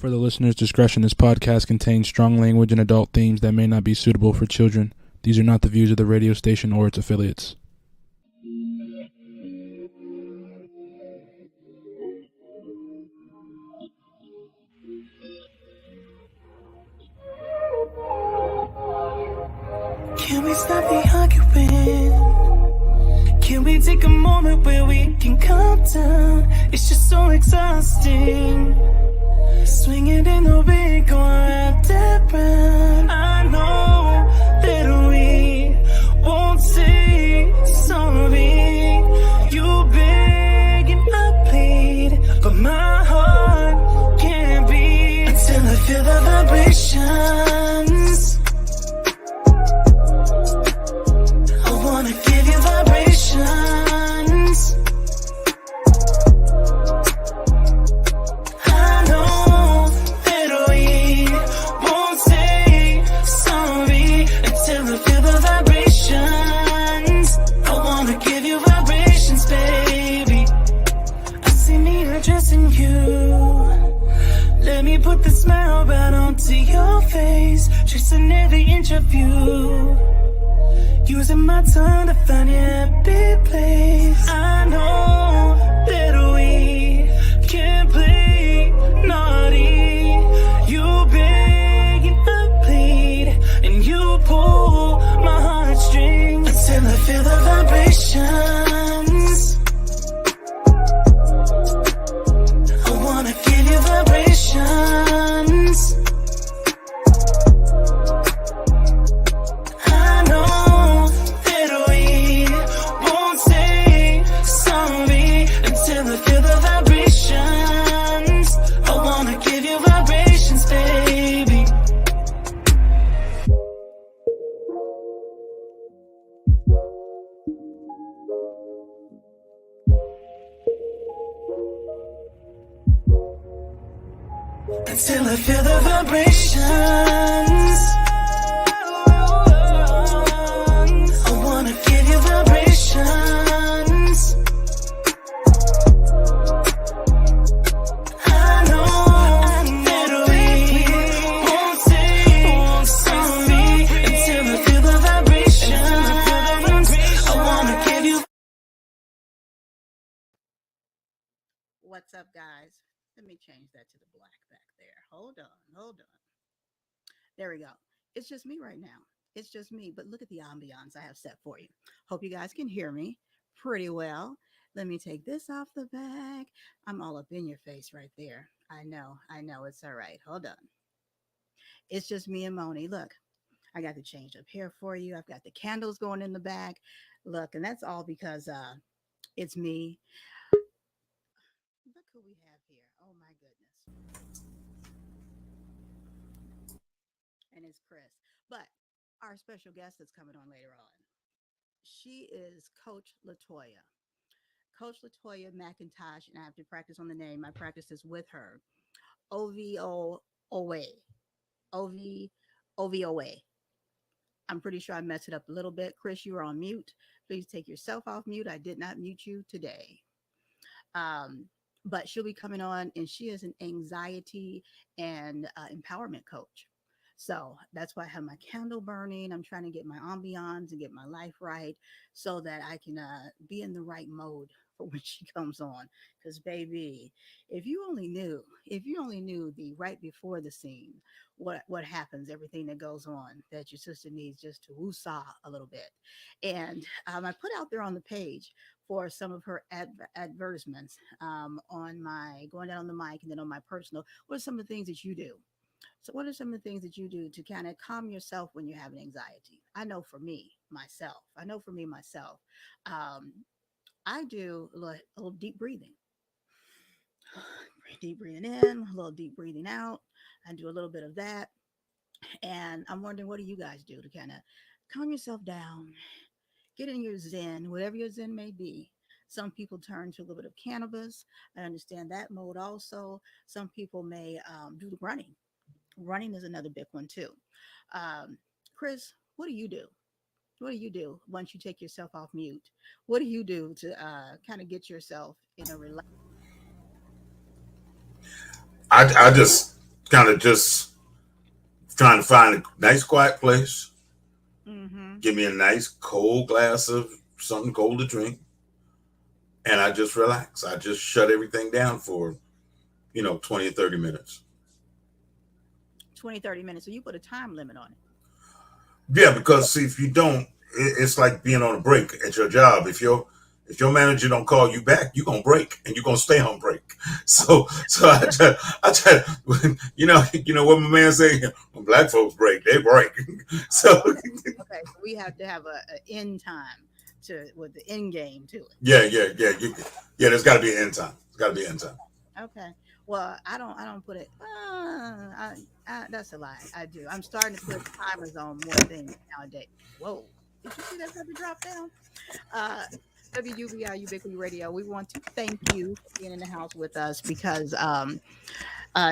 For the listener's discretion, this podcast contains strong language and adult themes that may not be suitable for children. These are not the views of the radio station or its affiliates. Can we stop the arguing? Can we take a moment where we can calm down? It's just so exhausting. Swinging in the wind, going round and round. I know that we won't say sorry. You beg and I plead, but my heart can't beat until I feel the vibrations. I wanna give you vibrations. I know that we won't say sorry until I feel the vibrations. I wanna give you vibrations, baby. I see me addressing you. Let me put the smile right onto your face, tracing every inch of you. Using my tongue to find your happy place. I know that we can't play naughty. You beg and I plead, and you pull my heartstrings until I feel the vibrations. I wanna give you vibrations. Until I feel the vibrations. I wanna give you vibrations. I know that we won't say sorry until I feel the vibrations. I wanna give you. What's up, guys? Let me change that to the black back there. Hold on. There we go. It's just me right now. It's just me. But look at the ambiance I have set for you. Hope you guys can hear me pretty well. Let me take this off the back. I'm all up in your face right there. I know. It's all right. Hold on. It's just me and Moni. Look, I got the change up here for you. I've got the candles going in the back. Look, and that's all because it's me. Look who we have here. Oh my goodness. And it's Chris. But our special guest that's coming on later on, she is Coach LaToya. Coach LaToya McIntosh, and I have to practice on the name. I practice this with her. Oviawe. Oviawe. I'm pretty sure I messed it up a little bit. Chris, you are on mute. Please take yourself off mute. I did not mute you today. But she'll be coming on, and she is an anxiety and empowerment coach. So that's why I have my candle burning. I'm trying to get my ambiance and get my life right so that I can be in the right mode for when she comes on. Because, baby, if you only knew the right before the scene, what happens, everything that goes on, that your sister needs just to woosah a little bit. And I put out there on the page for some of her advertisements on my going down on the mic and then on my personal. What are some of the things that you do? So what are some of the things that you do to kind of calm yourself when you're having anxiety? I know for me, myself, I do a little deep breathing. Deep breathing in, a little deep breathing out. I do a little bit of that. And I'm wondering, what do you guys do to kind of calm yourself down, get in your zen, whatever your zen may be. Some people turn to a little bit of cannabis. I understand that mode also. Some people may do the running. Running is another big one too. Chris, what do you do? What do you do once you take yourself off mute? What do you do to kind of get yourself in a relax? I just kind of just trying to find a nice quiet place. Mm-hmm. Give me a nice cold glass of something cold to drink, and I just relax. I just shut everything down for 20 or 30 minutes. 20, 30 minutes. So you put a time limit on it. Yeah, because see, if you don't, it's like being on a break at your job. If your manager don't call you back, you're gonna break and you're gonna stay on break. So I try what my man say, when black folks break, they break. So Okay, so we have to have a end time with the end game to it. yeah. There's got to be an end time. It's got to be an end time. Okay. Well, I don't put it. That's a lie. I do. I'm starting to put timers on more things nowadays. Whoa! Did you see that puppy drop down? WUBI Ubiquity Radio. We want to thank you for being in the house with us because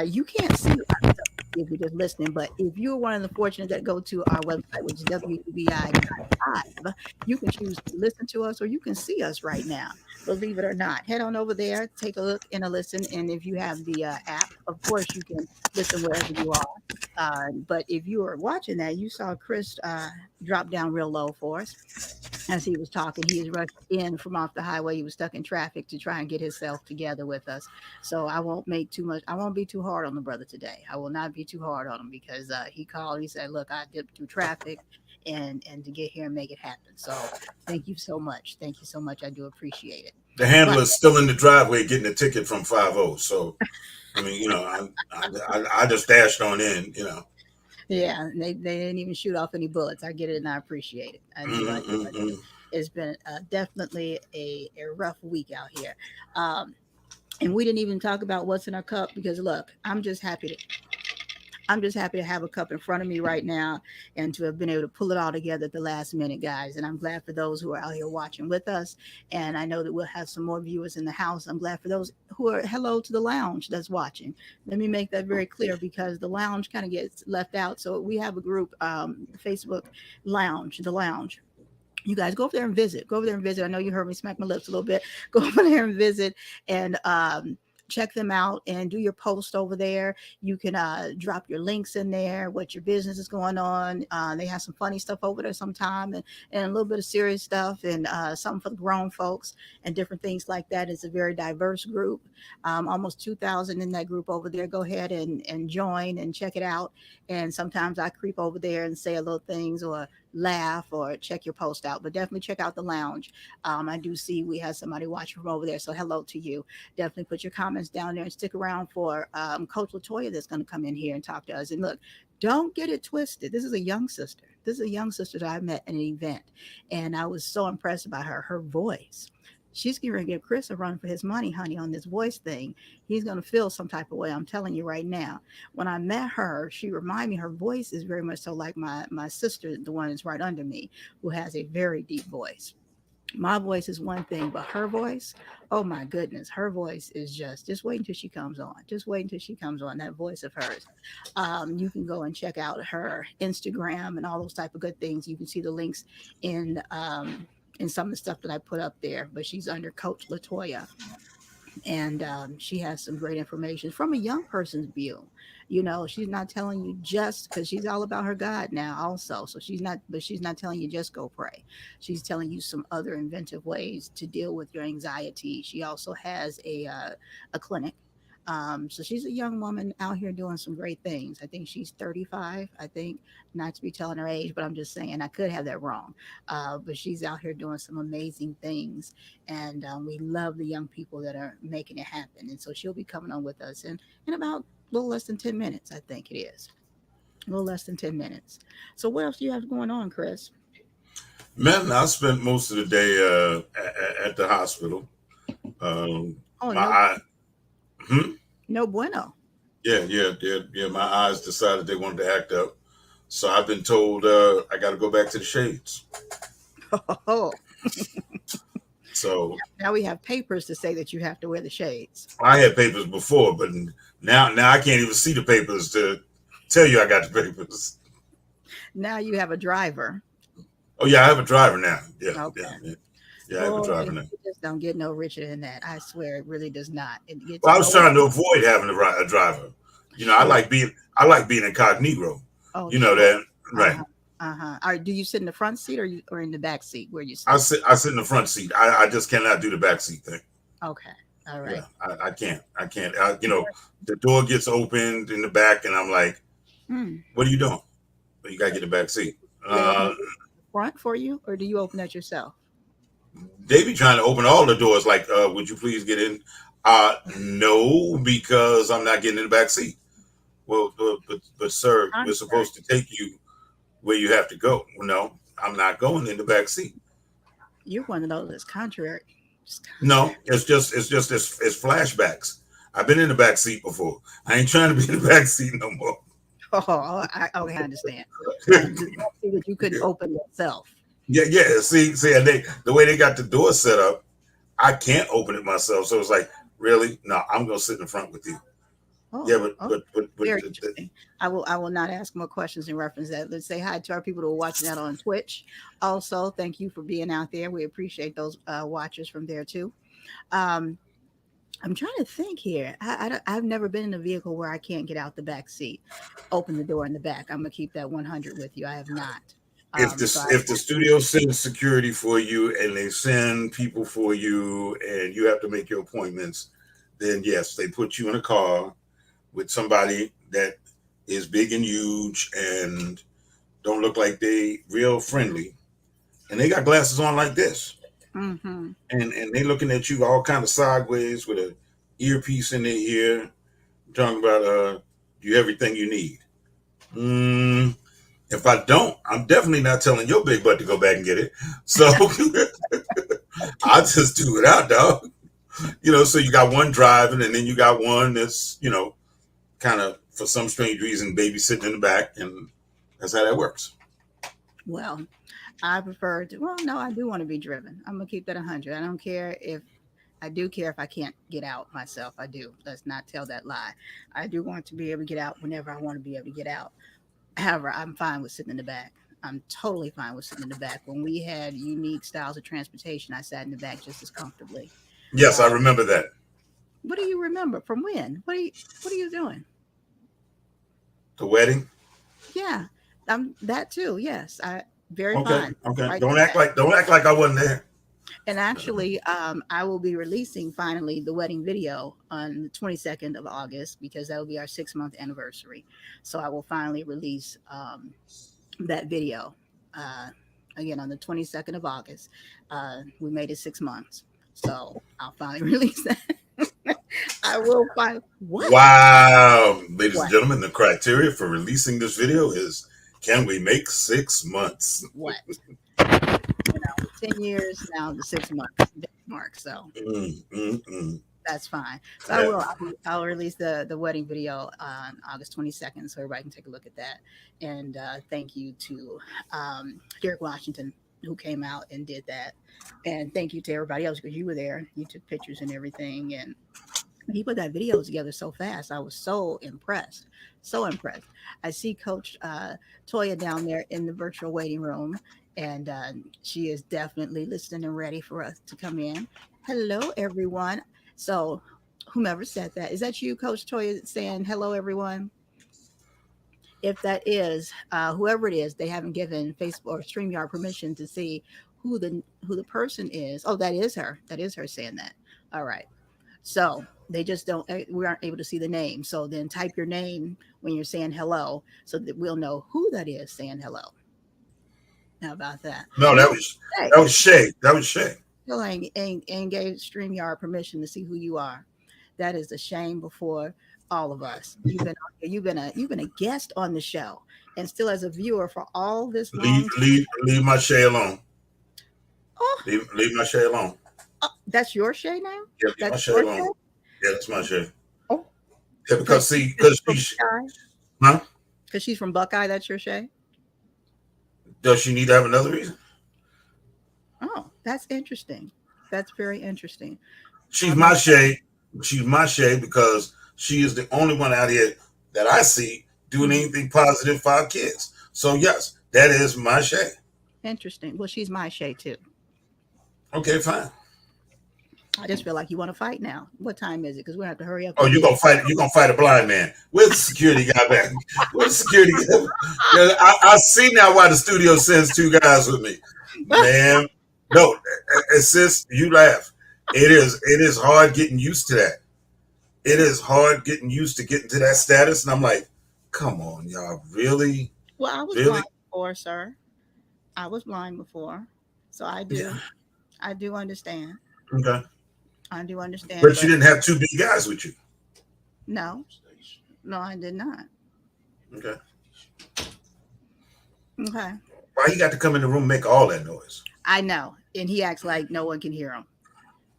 you can't see us if you're just listening, but if you're one of the fortunate that go to our website, which is WUBI.live, you can choose to listen to us or you can see us right now. Believe it or not, head on over there, take a look and a listen. And if you have the app, of course, you can listen wherever you are. But if you are watching that, you saw Chris drop down real low for us as he was talking. He was rushed in from off the highway. He was stuck in traffic to try and get himself together with us. So I won't be too hard on the brother today. I will not be too hard on him because he called. He said, look, I dipped through traffic and to get here and make it happen. So thank you so much. Thank you so much. I do appreciate it. The handler's still in the driveway getting a ticket from 5-0. So, I mean, I just dashed on in, Yeah, they didn't even shoot off any bullets. I get it and I appreciate it. I do. It's been definitely a rough week out here. And we didn't even talk about what's in our cup because look, I'm just happy to have a cup in front of me right now and to have been able to pull it all together at the last minute, guys. And I'm glad for those who are out here watching with us. And I know that we'll have some more viewers in the house. I'm glad for those who are hello to the lounge that's watching. Let me make that very clear because the lounge kind of gets left out. So we have a group, Facebook Lounge, the lounge. You guys go over there and visit. I know you heard me smack my lips a little bit. Go over there and visit and check them out and do your post over there. You can drop your links in there, what your business is going on. They have some funny stuff over there sometime and a little bit of serious stuff and something for the grown folks and different things like that. It's a very diverse group. Almost 2,000 in that group over there. Go ahead and join and check it out. And sometimes I creep over there and say a little things or laugh or check your post out, but definitely check out the lounge. I do see we have somebody watching from over there, so hello to you. Definitely put your comments down there and stick around for Coach LaToya that's going to come in here and talk to us. And look, don't get it twisted. This is a young sister. That I met at an event, and I was so impressed by her voice. She's going to give Chris a run for his money, honey, on this voice thing. He's going to feel some type of way. I'm telling you right now. When I met her, she reminded me, her voice is very much so like my sister, the one that's right under me, who has a very deep voice. My voice is one thing, but her voice, oh my goodness, her voice is just wait until she comes on. Just wait until she comes on, that voice of hers. You can go and check out her Instagram and all those type of good things. You can see the links in some of the stuff that I put up there, but she's under Coach LaToya. And she has some great information from a young person's view. She's not telling you just because she's all about her God now also. So she's not telling you just go pray. She's telling you some other inventive ways to deal with your anxiety. She also has a clinic. So she's a young woman out here doing some great things. I think she's 35. I think, not to be telling her age, but I'm just saying I could have that wrong. But she's out here doing some amazing things. And we love the young people that are making it happen. And so she'll be coming on with us in about a little less than 10 minutes, I think it is. A little less than 10 minutes. So what else do you have going on, Chris? Man, I spent most of the day at the hospital. No bueno. Yeah. My eyes decided they wanted to act up. So I've been told I got to go back to the shades. Oh. So now we have papers to say that you have to wear the shades. I had papers before, but now I can't even see the papers to tell you I got the papers. Now you have a driver. Oh yeah, I have a driver now. Yeah, okay. Yeah, I have a driver now. It just don't get no richer than that. I swear, it really does not. I was trying to avoid having a driver. I Sure. like being incognito. Oh, You know sure. that, right? Uh-huh. Uh-huh. Do you sit in the front seat or in the back seat where you I sit? sit I sit in the front seat. I just cannot do the back seat thing. Okay. All right. Yeah, I can't. I can't. The door gets opened in the back, and I'm like, Hmm. "What are you doing? Well, you gotta get in the back seat." Do they open the front for you, or do you open that yourself? They be trying to open all the doors. Like, would you please get in? No, because I'm not getting in the back seat. Well, but sir, we're Contrary. supposed to take you where you have to go. Well, no, I'm not going in the back seat. You're one of those that's contrary. Just No, it's flashbacks. I've been in the back seat before. I ain't trying to be in the back seat no more. oh, okay, I understand. So the back seat that you couldn't open yourself. Yeah. See, and the way they got the door set up, I can't open it myself. So it's like, really? No, I'm gonna sit in front with you. Yeah, Oh, but oh, but but but very interesting. I will not ask more questions in reference to that. Let's say hi to our people who are watching that on Twitch. Also, thank you for being out there. We appreciate those watchers from there too. Um, I'm trying to think here. I've never been in a vehicle where I can't get out the back seat, open the door in the back. I'm gonna keep that 100 with you. I have not. if So the if the studio sends security for you and they send people for you and you have to make your appointments, then yes, they put you in a car with somebody that is big and huge and don't look like they real friendly, and they got glasses on like this, mm-hmm. and they looking at you all kind of sideways with a earpiece in their ear, talking about you everything you need. Mm, if I don't, I'm definitely not telling your big butt to go back and get it. So I'll just do it out, dog. So you got one driving, and then you got one that's kind of for some strange reason babysitting in the back, and that's how that works. Well, I prefer to. Well, no, I do want to be driven. I'm gonna keep that 100. I don't care if I do care if I can't get out myself. I do. Let's not tell that lie. I do want to be able to get out whenever I want to be able to get out. However, I'm fine with sitting in the back. I'm totally fine with sitting in the back. When we had unique styles of transportation, I sat in the back just as comfortably. Yes, I Uh, remember that. what do you remember from when? What are you doing? The wedding. Yeah, that too. Yes, I very Okay, fine. okay. Right in Don't the act back. like I wasn't there. And actually, I will be releasing finally the wedding video on the 22nd of August because that will be our 6 month anniversary. So I will finally release that video uh, again on the 22nd of August. We made it 6 months. So I'll finally release that. I will find what? Wow, ladies and What? gentlemen, the criteria for releasing this video is: can we make 6 months? What? 10 years now, the 6 months mark. So Mm, mm, mm. that's fine. So I Yeah. will. I'll release the wedding video on August 22nd, so everybody can take a look at that. And thank you to Derek Washington who came out and did that. And thank you to everybody else because you were there. You took pictures and everything, and he put that video together so fast. I was so impressed. So impressed. I see Coach Toya down there in the virtual waiting room, and she is definitely listening and ready for us to come in. Hello, everyone. So, whomever said that, is that you, Coach Toya, saying hello, everyone? If that is whoever it is, they haven't given Facebook or StreamYard permission to see who the person is. Oh, that is her. That is her saying that. All right. So they just don't. We aren't able to see the name. So then type your name when you're saying hello, so that we'll know who that is saying hello. How about that? No, You that know, was hey, that was Shay. That was Shay. still ain't gave StreamYard permission to see who you are. That is a shame before all of us. You've been a guest on the show, and still as a viewer for all this Leave long time. leave my Shay alone. Oh, Leave my Shay alone. that's your Shay now. Yeah, leave my That's Shay your alone. Shay. Yeah, that's my Shay. Oh, Yeah, because because see, she's because from she, Buckeye. huh? Because she's from Buckeye. That's your Shay. Does she need to have another reason? Oh, that's interesting. That's very interesting. She's I'm my not. Shay. She's my Shay because she is the only one out here that I see doing Mhm. anything positive for our kids. So yes, that is my Shay. Interesting. Well, she's my Shay too. Okay, fine. I just feel like you want to fight now. What time is it? Because we have to hurry up. Oh, you're gonna fight. You're gonna fight a blind man. Where's the security guy back? Where's the security guy? Yeah, I see now why the studio sends two guys with me, man. No, sis, you laugh. It is hard getting used to that. It is hard getting used to getting to that status, and I'm like, come on, y'all, really? Well, I was Really? blind before, sir. I was blind before, so Yeah. I do understand. Okay. I do understand, But you but didn't have two big guys with you. no, no, I did not. Okay. Okay, Why he got to come in the room and make all that noise? I know, and he acts like no one can hear him.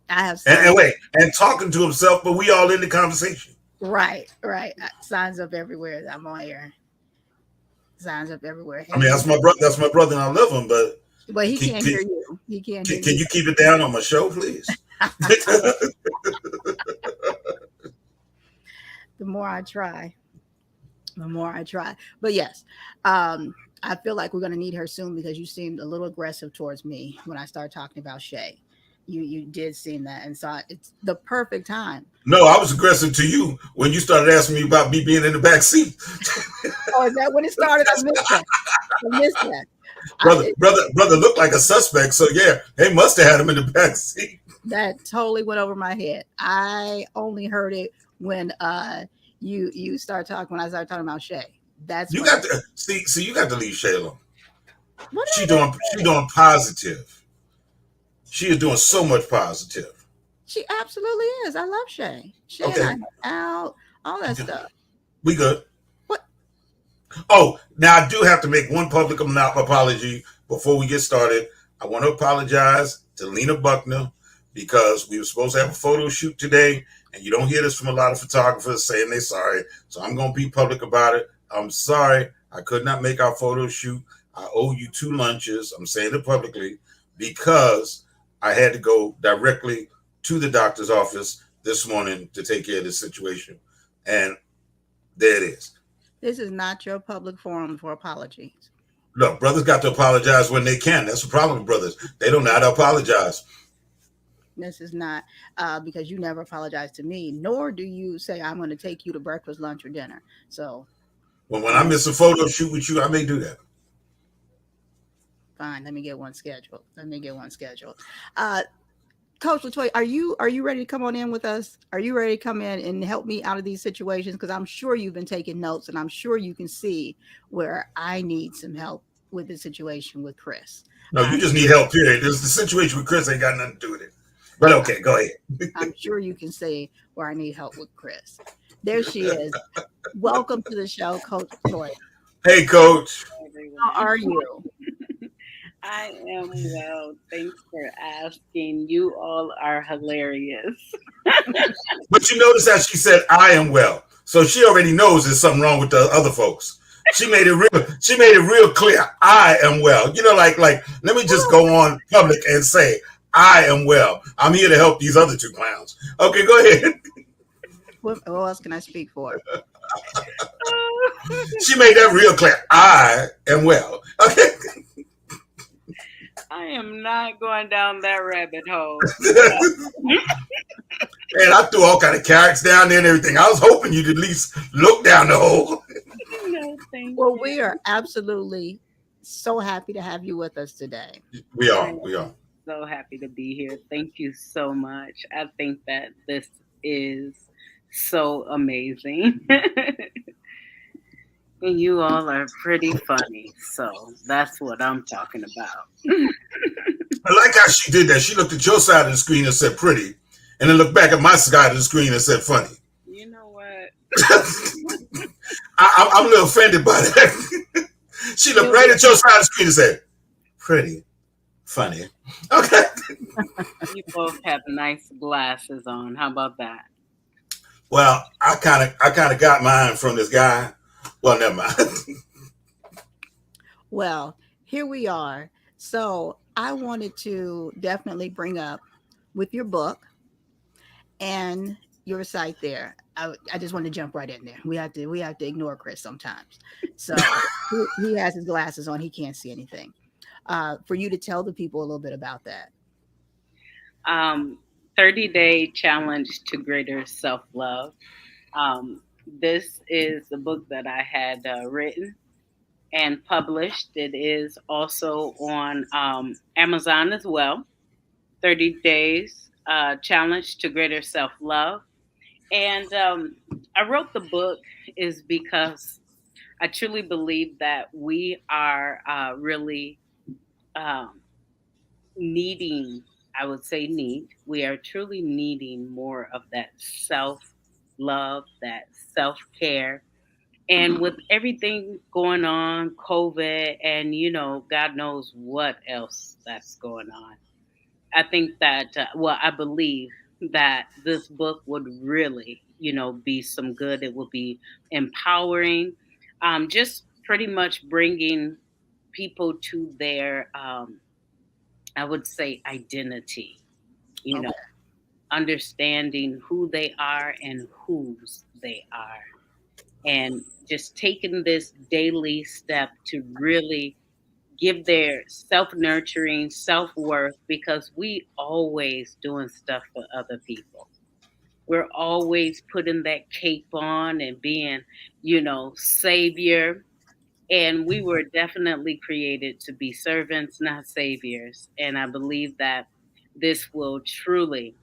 I have And signs. wait, and talking to himself, but we all in the conversation. Right, right. Signs up everywhere. I'm on here. Signs up everywhere. I mean, that's my brother. That's my brother, and I love him. But He can, can't can, hear you. He can't hear can you. you keep it down on my show, please? The more I try, the more I try. But yes, I feel like we're going to need her soon because you seemed a little aggressive towards me when I started talking about Shay. You did seem that, and so it's the perfect time. No, I was aggressive to you when you started asking me about me being in the back seat. Oh, is that when it started? I missed that. I missed that. Brother looked like a suspect. So yeah, they must have had him in the back seat. That totally went over my head. I only heard it when you start talking when I started talking about Shay. That's You when got to see. You got to leave Shay alone. what She I doing did. she doing positive. She is doing so much positive. She absolutely is. I love Shay. Shay Okay. and I hang out, all that stuff. We good. What? Oh, now I do have to make one public apology before we get started. I want to apologize to Lena Buckner because we were supposed to have a photo shoot today, and you don't hear this from a lot of photographers saying they're sorry. So I'm going to be public about it. I'm sorry. I could not make our photo shoot. I owe you 2 lunches. I'm saying it publicly because I had to go directly to the doctor's office this morning to take care of this situation. And there it is. This is not your public forum for apologies. Look, brothers got to apologize when they can. That's the problem with brothers. They don't know how to apologize. This is not because you never apologize to me, nor do you say I'm going to take you to breakfast, lunch, or dinner. So When I miss a photo shoot with you, I may do that. fine, let me get one scheduled. Coach LaToya, are you ready to come on in with us? Are you ready to come in and help me out of these situations? Because I'm sure you've been taking notes, and I'm sure you can see where I need some help with the situation with Chris. No, you just need help, period. The situation with Chris ain't got nothing to do with it. But okay, go ahead. I'm sure you can see where I need help with Chris. There she is. Welcome to the show, Coach LaToya. Hey, Coach. How are you? I am well. Thanks for asking. You all are hilarious. But you notice how she said, I am well. So she already knows there's something wrong with the other folks. She made it real clear. I am well. You know, like, let me just go on public and say, I am well. I'm here to help these other 2 clowns. Okay, go ahead. What else can I speak for? She made that real clear. I am well. Okay. I am not going down that rabbit hole. And I threw all kind of carrots down there and everything. I was hoping you'd at least look down the hole. No, thank Well, you. we are absolutely so happy to have you with us today. We are. So happy to be here. Thank you so much. I think that this is so amazing. And you all are pretty funny. So that's what I'm talking about. I like how she did that. She looked at your side of the screen and said pretty, and then looked back at my side of the screen and said funny. You know what? I'm a little offended by that. She looked right at your side of the screen and said, pretty, funny. Okay. You both have nice glasses on. How about that? Well, I kind of got mine from this guy. Well, never mind. Well, here we are. So I wanted to definitely bring up with your book and your site there. I just want to jump right in there. We have to ignore Chris sometimes. So he has his glasses on. He can't see anything. For you to tell the people a little bit about that. 30-day challenge to greater self-love. This is the book that I had written and published. It is also on Amazon as well. 30 days challenge to greater self-love. And I wrote the book is because I truly believe that we are really um, needing, I would say, we are truly needing more of that self love, that self care. And with everything going on, COVID, and God knows what else that's going on, I think that, well, I believe that this book would really, be some good. It would be empowering, just pretty much bringing people to their, I would say, identity, you know, Okay. understanding who they are and whose they are. And just taking this daily step to really give their self nurturing, self worth, because we always doing stuff for other people. We're always putting that cape on and being, savior. And we were definitely created to be servants, not saviors. And I believe that this will truly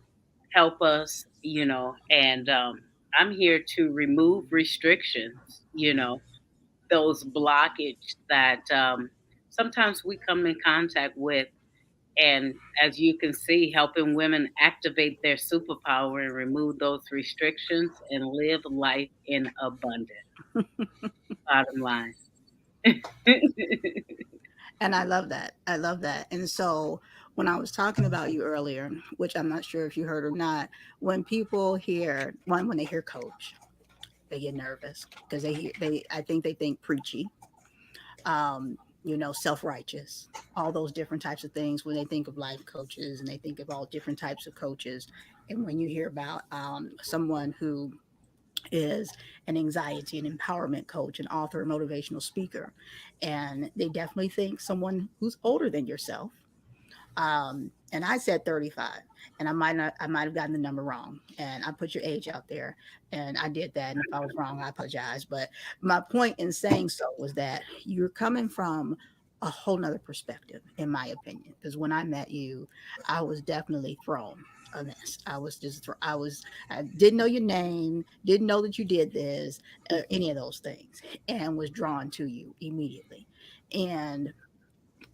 help us, and I'm here to remove restrictions, those blockage that sometimes we come in contact with. And as you can see, helping women activate their superpower and remove those restrictions and live life in abundance. Bottom line. And I love that. I love that. And so when I was talking about you earlier, which I'm not sure if you heard or not, when people hear when they hear coach, they get nervous because I think they think preachy, self-righteous, all those different types of things when they think of life coaches and they think of all different types of coaches. And when you hear about someone who is an anxiety and empowerment coach, an author, a motivational speaker, and they definitely think someone who's older than yourself. And I said 35, and I might have gotten the number wrong, and I put your age out there, and I did that. And if I was wrong, I apologize. But my point in saying so was that you're coming from a whole nother perspective, in my opinion. Because when I met you, I was definitely thrown a mess. I didn't know your name, didn't know that you did this, any of those things, and was drawn to you immediately. And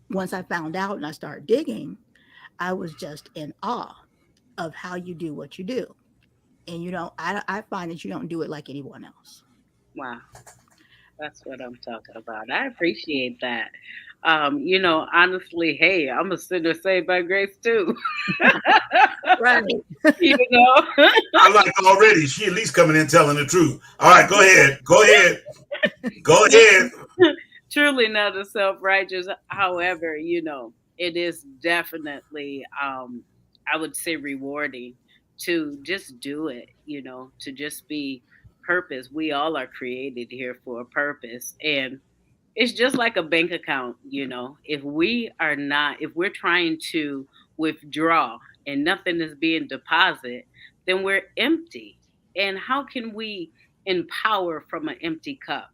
once I found out and I started digging, I was just in awe of how you do what you do. And I find that you don't do it like anyone else. Wow. That's what I'm talking about. I appreciate that. Honestly, hey, I'm a sinner saved by grace too. Right. you know, I like already. She at least coming in telling the truth. All right, go ahead. Go ahead. Go ahead. truly not a self righteous. However, it is definitely, I would say, rewarding to just do it, to just be purpose. We all are created here for a purpose. And it's just like a bank account, if we're trying to withdraw and nothing is being deposited, then we're empty. And how can we empower from an empty cup?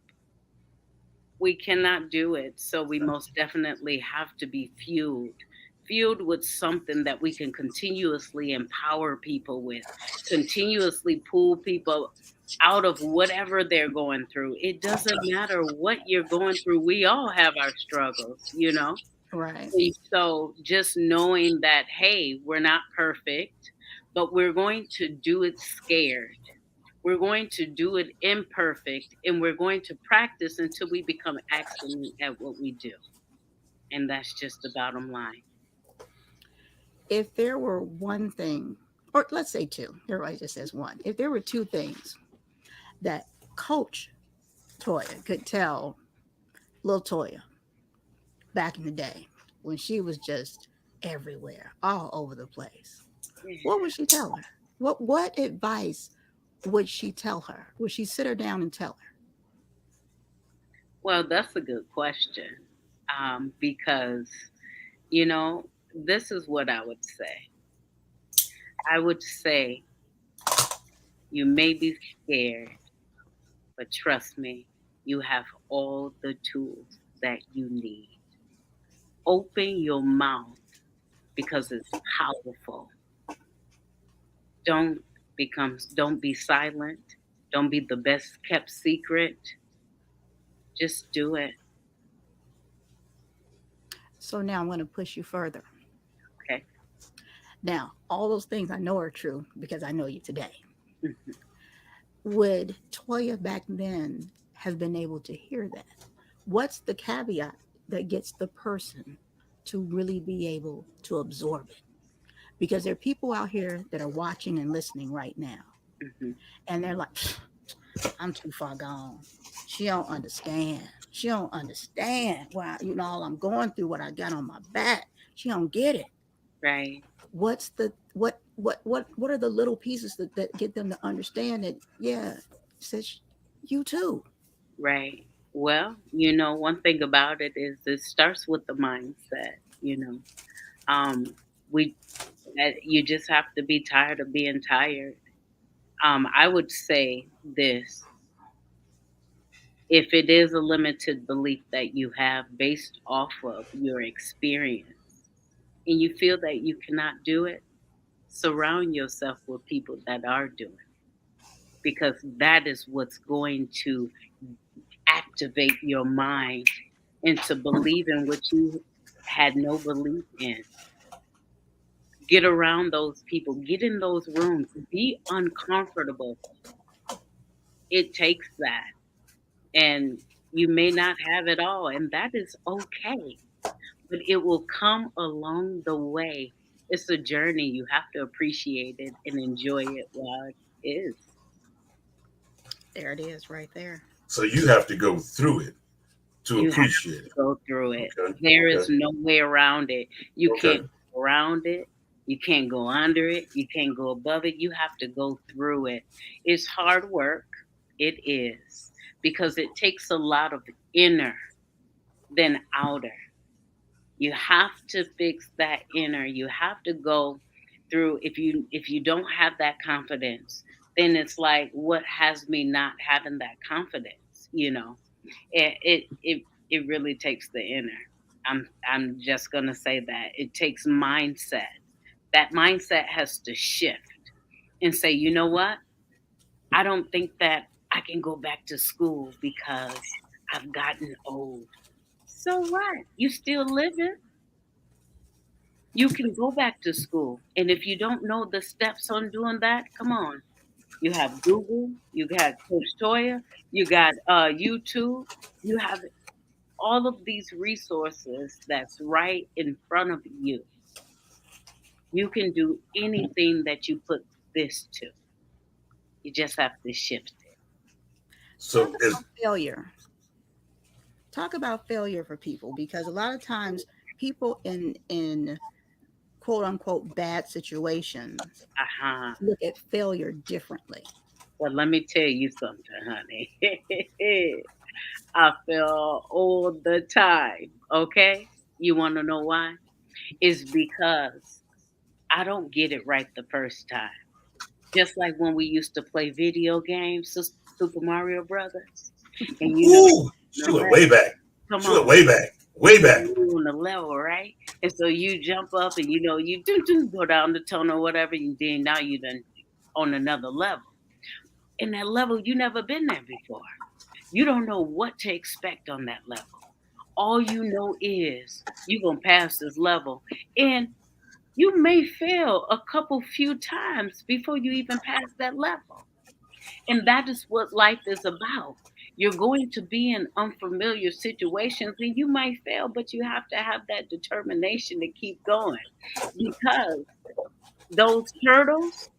We cannot do it. So we most definitely have to be fueled with something that we can continuously empower people with, continuously pull people out of whatever they're going through. It doesn't matter what you're going through. We all have our struggles. Right. And so just knowing that, hey, we're not perfect, but we're going to do it scared. We're going to do it imperfect, and we're going to practice until we become excellent at what we do. And that's just the bottom line. If there were one thing, or let's say two, everybody just says one. If there were two things that Coach Toya could tell LaToya back in the day when she was just everywhere, all over the place, what would she tell her? What advice would she tell her? Would she sit her down and tell her? Well, that's a good question, because, this is what I would say. I would say you may be scared, but trust me, you have all the tools that you need. Open your mouth because it's powerful. Don't be silent. Don't be the best kept secret. Just do it. So now I'm going to push you further. Okay. Now, all those things I know are true because I know you today. Mhm. Would Toya back then have been able to hear that? What's the caveat that gets the person to really be able to absorb it? Because there are people out here that are watching and listening right now, Mhm. and they're like, I'm too far gone. She don't understand. She don't understand why, all I'm going through, what I got on my back. She don't get it. Right. What's the what are the little pieces that get them to understand that, yeah, says you too. Right. Well, one thing about it is it starts with the mindset, Um, we you just have to be tired of being tired. I would say this: if it is a limited belief that you have based off of your experience, and you feel that you cannot do it, surround yourself with people that are doing it, because that is what's going to activate your mind into believing what you had no belief in. Get around those people, get in those rooms, be uncomfortable. It takes that. And you may not have it all, and that is okay, but it will come along the way. It's a journey. You have to appreciate it and enjoy it while it is. There it is, right there. So you have to go through it to You have appreciate to it. go through it. Okay. There is Okay. no way around it. You Okay. can't go around it. You can't go under it. You can't go above it. You have to go through it. It's hard work. It is. Because it takes a lot of inner than outer. You have to fix that inner. You have to go through. If you don't have that confidence, then it's like, what has me not having that confidence? It really takes the inner. I'm just gonna say that it takes mindset. That mindset has to shift and say, you know what? I don't think that I can go back to school because I've gotten old. So what? You still living? You can go back to school. And if you don't know the steps on doing that, come on. You have Google, you got Coach Toya, you got YouTube, you have all of these resources that's right in front of you. You can do anything that you put this to. You just have to shift it. Talk So about failure. Talk about failure for people, because a lot of times people in quote unquote bad situations Uh-huh. look at failure differently. Well, let me tell you something, honey. I fail all the time. Okay? You want to know why? It's because I don't get it right the first time. Just like when we used to play video games, Super Mario Brothers, and ooh, the she went level. way back. Come She went on, way back. Way back. you on the level, right? And so you jump up and you do go down the tunnel or whatever, and then now you done on another level. In that level, you never been there before. You don't know what to expect on that level. All you know is you're gonna pass this level, and you may fail a couple few times before you even pass that level. And that is what life is about. You're going to be in unfamiliar situations and you might fail, but you have to have that determination to keep going, because those turtles,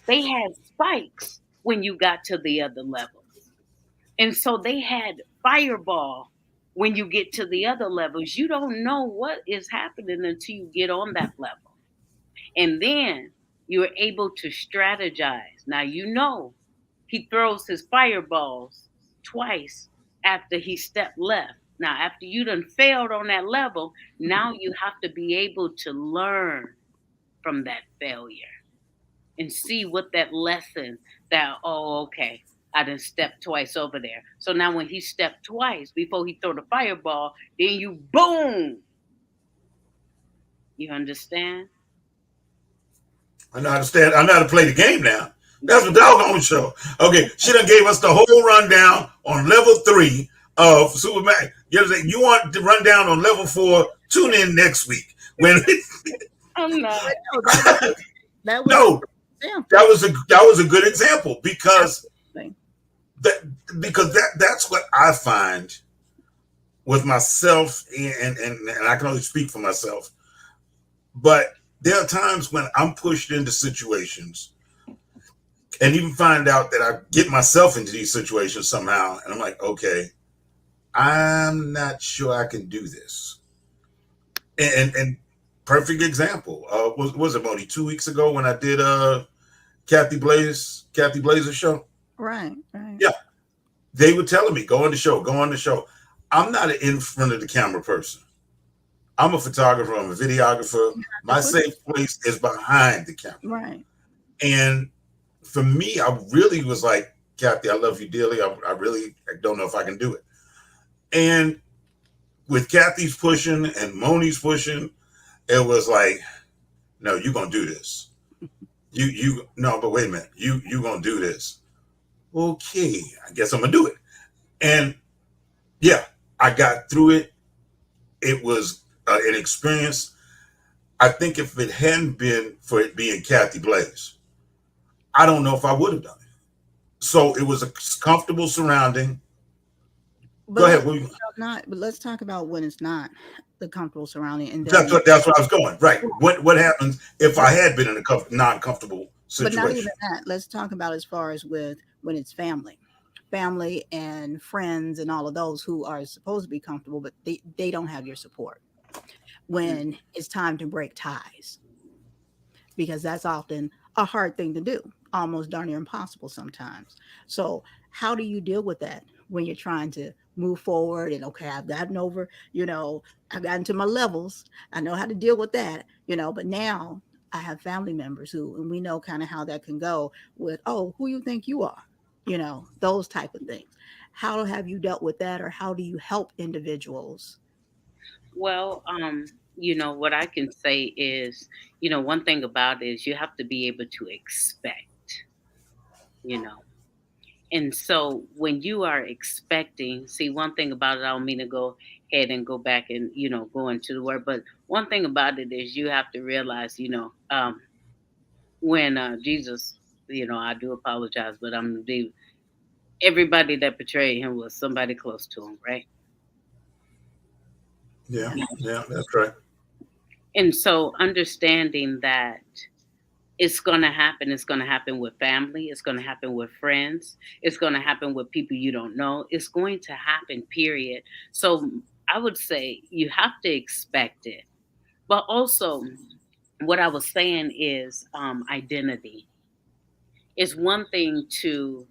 they had spikes when you got to the other levels. And so they had fireball when you get to the other levels. You don't know what is happening until you get on that level. And then you're able to strategize. Now, he throws his fireballs twice after he stepped left. Now, after you done failed on that level, now you have to be able to learn from that failure. and see what that lesson that, oh, okay, I done stepped twice over there. So now when he stepped twice before he throw the fireball, then you boom. You understand? I know how to stand. I know how to play the game now. That's what doggone show. Okay, she done gave us the whole rundown on level 3 of Superman. You understand? You want the rundown on level 4? Tune in next week when. I'm not. But no, that was No, an example. that was a good example because Thing. that that's what I find with myself, and I can only speak for myself. But there are times when I'm pushed into situations and even find out that I get myself into these situations somehow, and I'm like, okay, I'm not sure I can do this. And perfect example was it only 2 weeks ago when I did Kathy Blazer's show. Right, right. Yeah, they were telling me go on the show, go on the show. I'm not an in front of the camera person. I'm a photographer. I'm a videographer. My safe place is behind the camera. Right. And for me, I really was like, Kathy, I love you dearly. I really don't know if I can do it. And with Kathy's pushing and Moni's pushing, it was like, no, you're gonna do this. You no, but wait a minute, you gonna do this. Okay, I guess I'm gonna do it. And yeah, I got through it. It was an experience. I think if it hadn't been for it being Kathy Blaze, I don't know if I would have done it. So it was a comfortable surrounding. But Go ahead. but let's talk about when it's not the comfortable surrounding, and then That's what I was going. Right. What happens if I had been in a non-comfortable but not even situation? that. Let's talk about as far as with when it's family and friends and all of those who are supposed to be comfortable, but they don't have your support when it's time to break ties, because that's often a hard thing to do, almost darn near impossible sometimes. So how do you deal with that when you're trying to move forward and okay, I've gotten over, I've gotten to my levels. I know how to deal with that, but now I have family members who, and we know kind of how that can go with, oh, who you think you are, those type of things. How have you dealt with that, or how do you help individuals? Well, what I can say is, one thing about it is you have to be able to expect, you know. And so when you are expecting, see, one thing about it, I don't mean to go ahead and go back and, go into the word, but one thing about it is you have to realize, when Jesus, I do apologize, but everybody that betrayed him was somebody close to him, right? Yeah, yeah, that's right. And so understanding that it's going to happen, it's going to happen with family, it's going to happen with friends, it's going to happen with people you don't know, it's going to happen, period. So I would say you have to expect it. But also, what I was saying is identity. It's one thing to,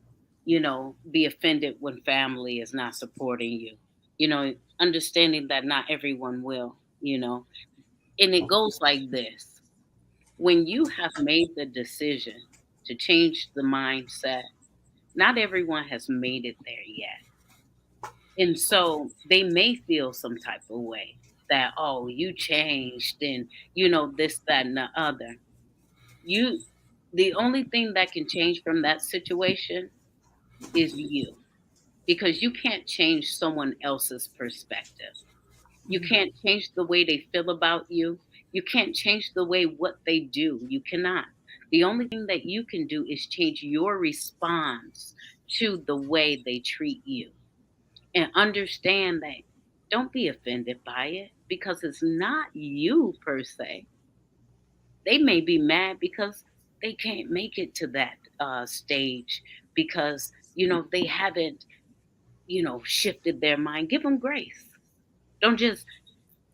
be offended when family is not supporting you, understanding that not everyone will, and it goes like this: when you have made the decision to change the mindset, not everyone has made it there yet. And so they may feel some type of way that, oh, you changed and, this, that, and the other. You, the only thing that can change from that situation is you, because you can't change someone else's perspective. You can't change the way they feel about you. You can't change the way what they do. You cannot. The only thing that you can do is change your response to the way they treat you. And understand that don't be offended by it because it's not you per se. They may be mad because they can't make it to that stage because, they haven't, shifted their mind. Give them grace. Don't just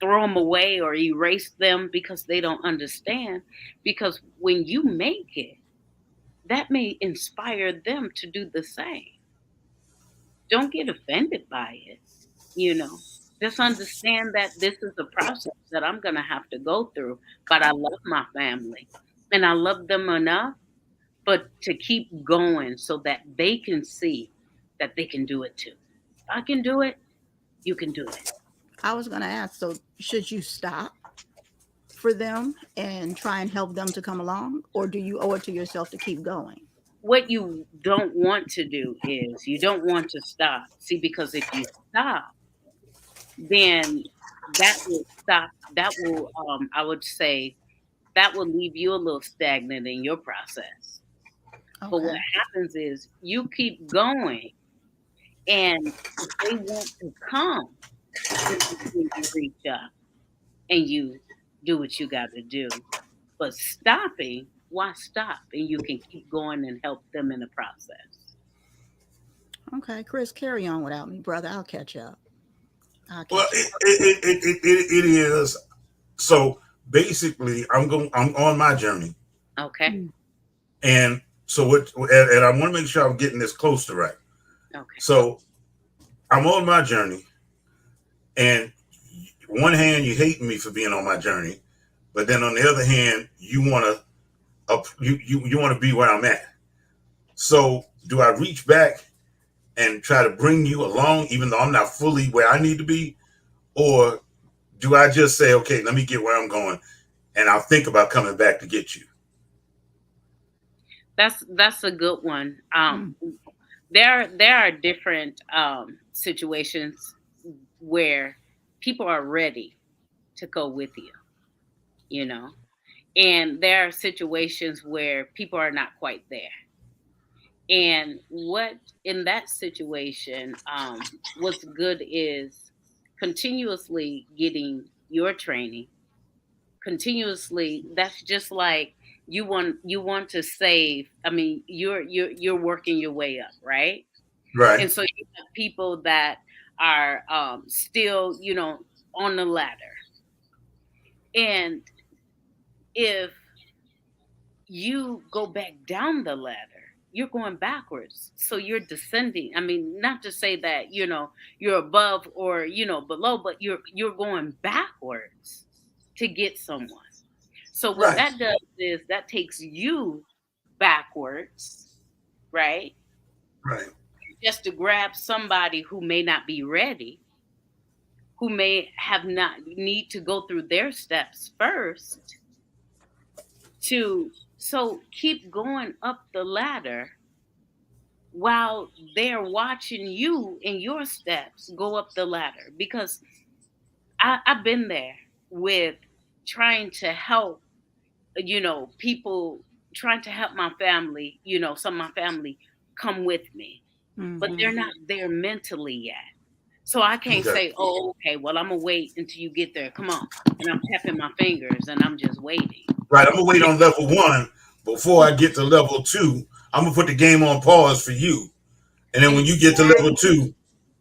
throw them away or erase them because they don't understand. Because when you make it, that may inspire them to do the same. Don't get offended by it, you know. Just understand that this is a process that I'm going to have to go through. But I love my family and I love them enough. but to keep going so that they can see that they can do it too. If I can do it, you can do it. I was going to ask, so should you stop for them and try and help them to come along, or do you owe it to yourself to keep going? What you don't want to do is you don't want to stop. See, because if you stop, then that will I would say that will leave you a little stagnant in your process. But what Okay. happens is you keep going, and if they want to come, then you reach up and you do what you got to do. But stopping, why stop? And you can keep going and help them in the process. Okay, Chris, carry on without me, brother. I'll catch up. I'll Well, catch up. it is. So basically, I'm on my journey, Okay. Mm. and so what? And I want to make sure I'm getting this close to right. Okay. So I'm on my journey, and one hand you hate me for being on my journey, but then on the other hand you want you want to be where I'm at. So do I reach back and try to bring you along, even though I'm not fully where I need to be, or do I just say, okay, let me get where I'm going, and I'll think about coming back to get you? That's a good one. Mm. There are different situations where people are ready to go with you, you know, and there are situations where people are not quite there. And what in that situation, what's good is continuously getting your training, continuously. That's just like you want to save. I mean, you're working your way up, right? Right, And so you have people that are still, on the ladder. And if you go back down the ladder, you're going backwards. So you're descending. I mean, not to say that, you're above or, below, but you're going backwards to get someone. So what right, that does is that takes you backwards, right? right, Just to grab somebody who may not be ready, who may have not need to go through their steps first to so keep going up the ladder while they're watching you in your steps go up the ladder, because I've been there with trying to help, people, trying to help my family, some of my family come with me, but they're Hmm. not there mentally yet. So I can't okay, say, oh, okay, well, I'm going to wait until you get there. Come on. And I'm tapping my fingers and I'm just waiting. right. I'm gonna wait on level one before I get to level two. I'm gonna put the game on pause for you, and then when you get to level Exactly.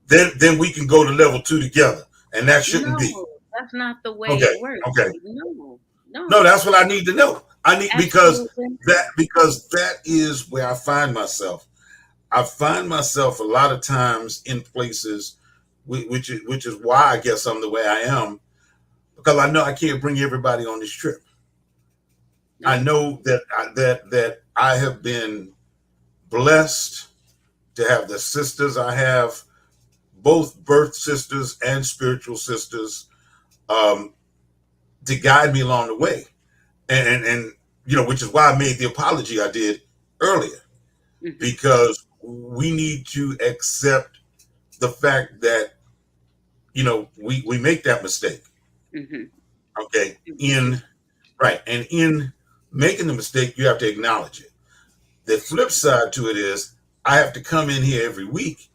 two, then we can go to level two together, and that shouldn't be. No, that's not the way Okay, it works. okay. No, No, no, that's what I need to know. I need absolutely. because that is where I find myself. I find myself a lot of times in places, which is why I guess I'm the way I am, because I know I can't bring everybody on this trip. I No. know that I have been blessed to have the sisters I have, both birth sisters and spiritual sisters, um, to guide me along the way, and which is why I made the apology I did earlier, Hmm. because we need to accept the fact that we make that mistake. Hmm. Okay, We do. in right, and in making the mistake, you have to acknowledge it. The flip side to it is I have to come in here every week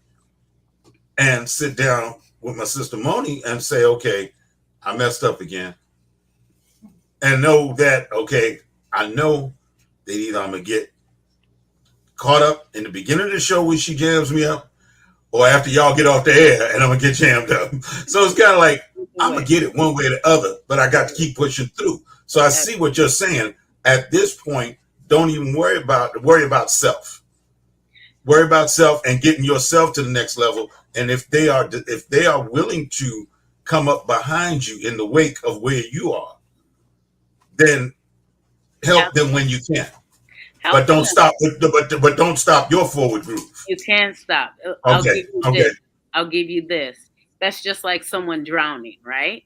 and sit down with my sister Moni and say, okay, I messed up again, and know that, okay, I know that either I'm gonna get caught up in the beginning of the show when she jams me up, or after y'all get off the air and I'm gonna get jammed up. So it's kind of like Either I'm gonna way. get it one way or the other, but I got to keep pushing through. So I Ab- see what you're saying. At this point, don't even worry about self. Worry about self and getting yourself to the next level. And if they are willing to come up behind you in the wake of where you are, then help them when you can. but Help don't them. stop. But don't stop your forward groove. You can stop. I'll Okay. give you Okay. this. I'll give you this. That's just like someone drowning, right?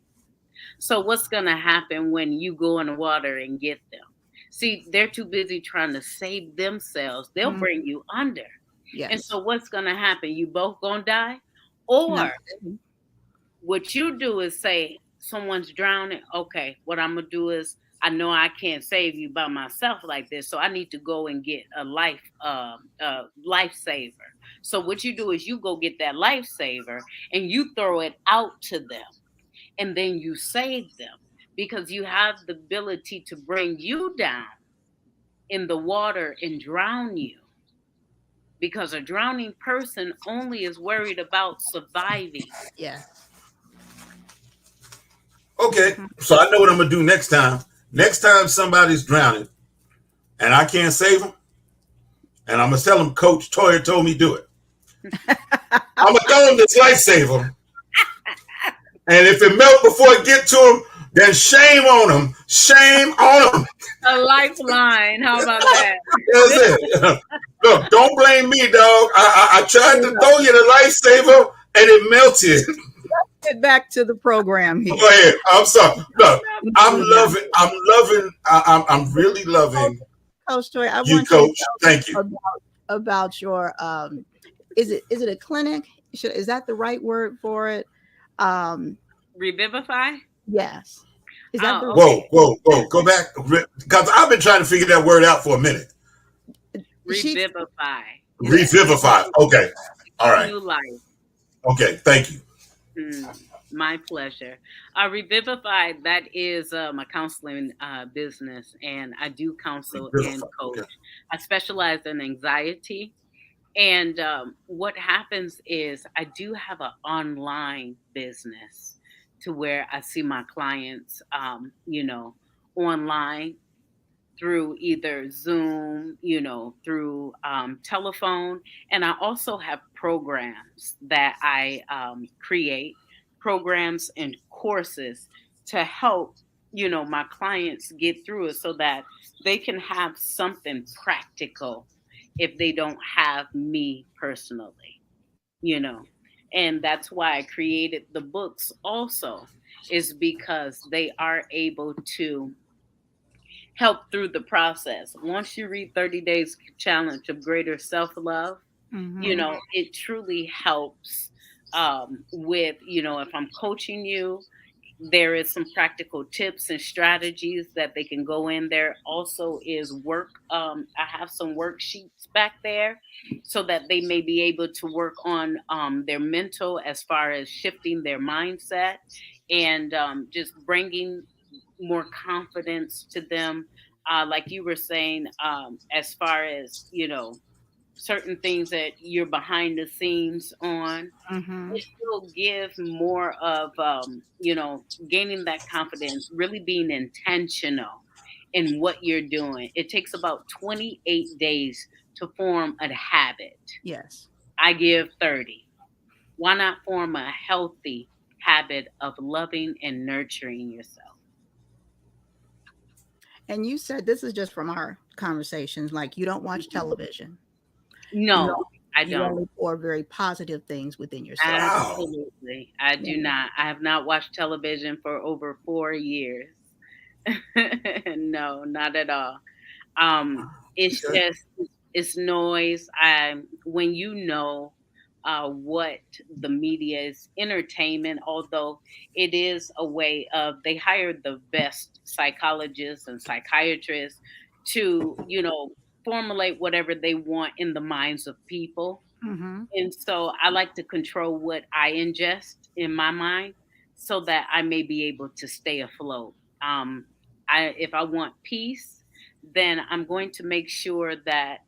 So what's going to happen when you go in the water and get them? See, they're too busy trying to save themselves. They'll Mm, bring you under. And yes. so what's going to happen? You both going to die? No. Or what you do is say, someone's drowning. Okay, what I'm going to do is, I know I can't save you by myself like this, so I need to go and get a lifesaver. So what you do is you go get that lifesaver and you throw it out to them, and then you save them because you have the ability to bring you down in the water and drown you. Because a drowning person only is worried about surviving. Yes. Okay. Mhm. So I know what I'm gonna do next time. Next time somebody's drowning and I can't save them, and I'm gonna tell them, Coach Toya told me do it. I'm gonna throw them this lifesaver, and if it melt before it get to them, then shame on them. Shame on them. A lifeline. How about that? That's it. Look, don't blame me, dog. I tried to throw you the lifesaver and it melted. Get back to the program here. Go ahead. I'm sorry. Look, I'm Yeah. loving. I'm loving. I'm really loving Coach Toy, I you, want you to Coach. Thank you. tell about your is it a clinic? Is that the right word for it? Revivify? Yes. Is that the Oh, Whoa, okay. whoa, whoa. Go back. Because I've been trying to figure that word out for a minute. she Revivify. Revivify. Okay. All right. New life. Okay. Thank you. My pleasure. Revivify, that is my counseling business, and I do counsel and Revivify. coach. Okay. I specialize in anxiety. And what happens is I do have an online business to where I see my clients, online through either Zoom, through telephone. And I also have programs that I create, programs and courses to help, my clients get through it so that they can have something practical if they don't have me personally, you know. And that's why I created the books also, is because they are able to help through the process. Once you read 30 Days Challenge of Greater Self Love, Mhm. it truly helps with, if I'm coaching you, there is some practical tips and strategies that they can go in. There also is work. I have some worksheets back there so that they may be able to work on their mental as far as shifting their mindset and just bringing more confidence to them. Like you were saying, as far as, certain things that you're behind the scenes on, Mhm. it will give more of gaining that confidence, really being intentional in what you're doing. It takes about 28 days to form a habit. Yes. I give 30. Why not form a healthy habit of loving and nurturing yourself? And you said this is just from our conversations, like you don't watch television. You No, don't, I you don't. only pour very positive things within yourself. Wow. Absolutely, I Yeah. do not. I have not watched television for over 4 years. No, not at all. It's Okay. just, it's noise. When what the media is entertainment, although it is a way of, they hire the best psychologists and psychiatrists to formulate whatever they want in the minds of people. Mhm. And so I like to control what I ingest in my mind so that I may be able to stay afloat. Um, if I want peace, then I'm going to make sure that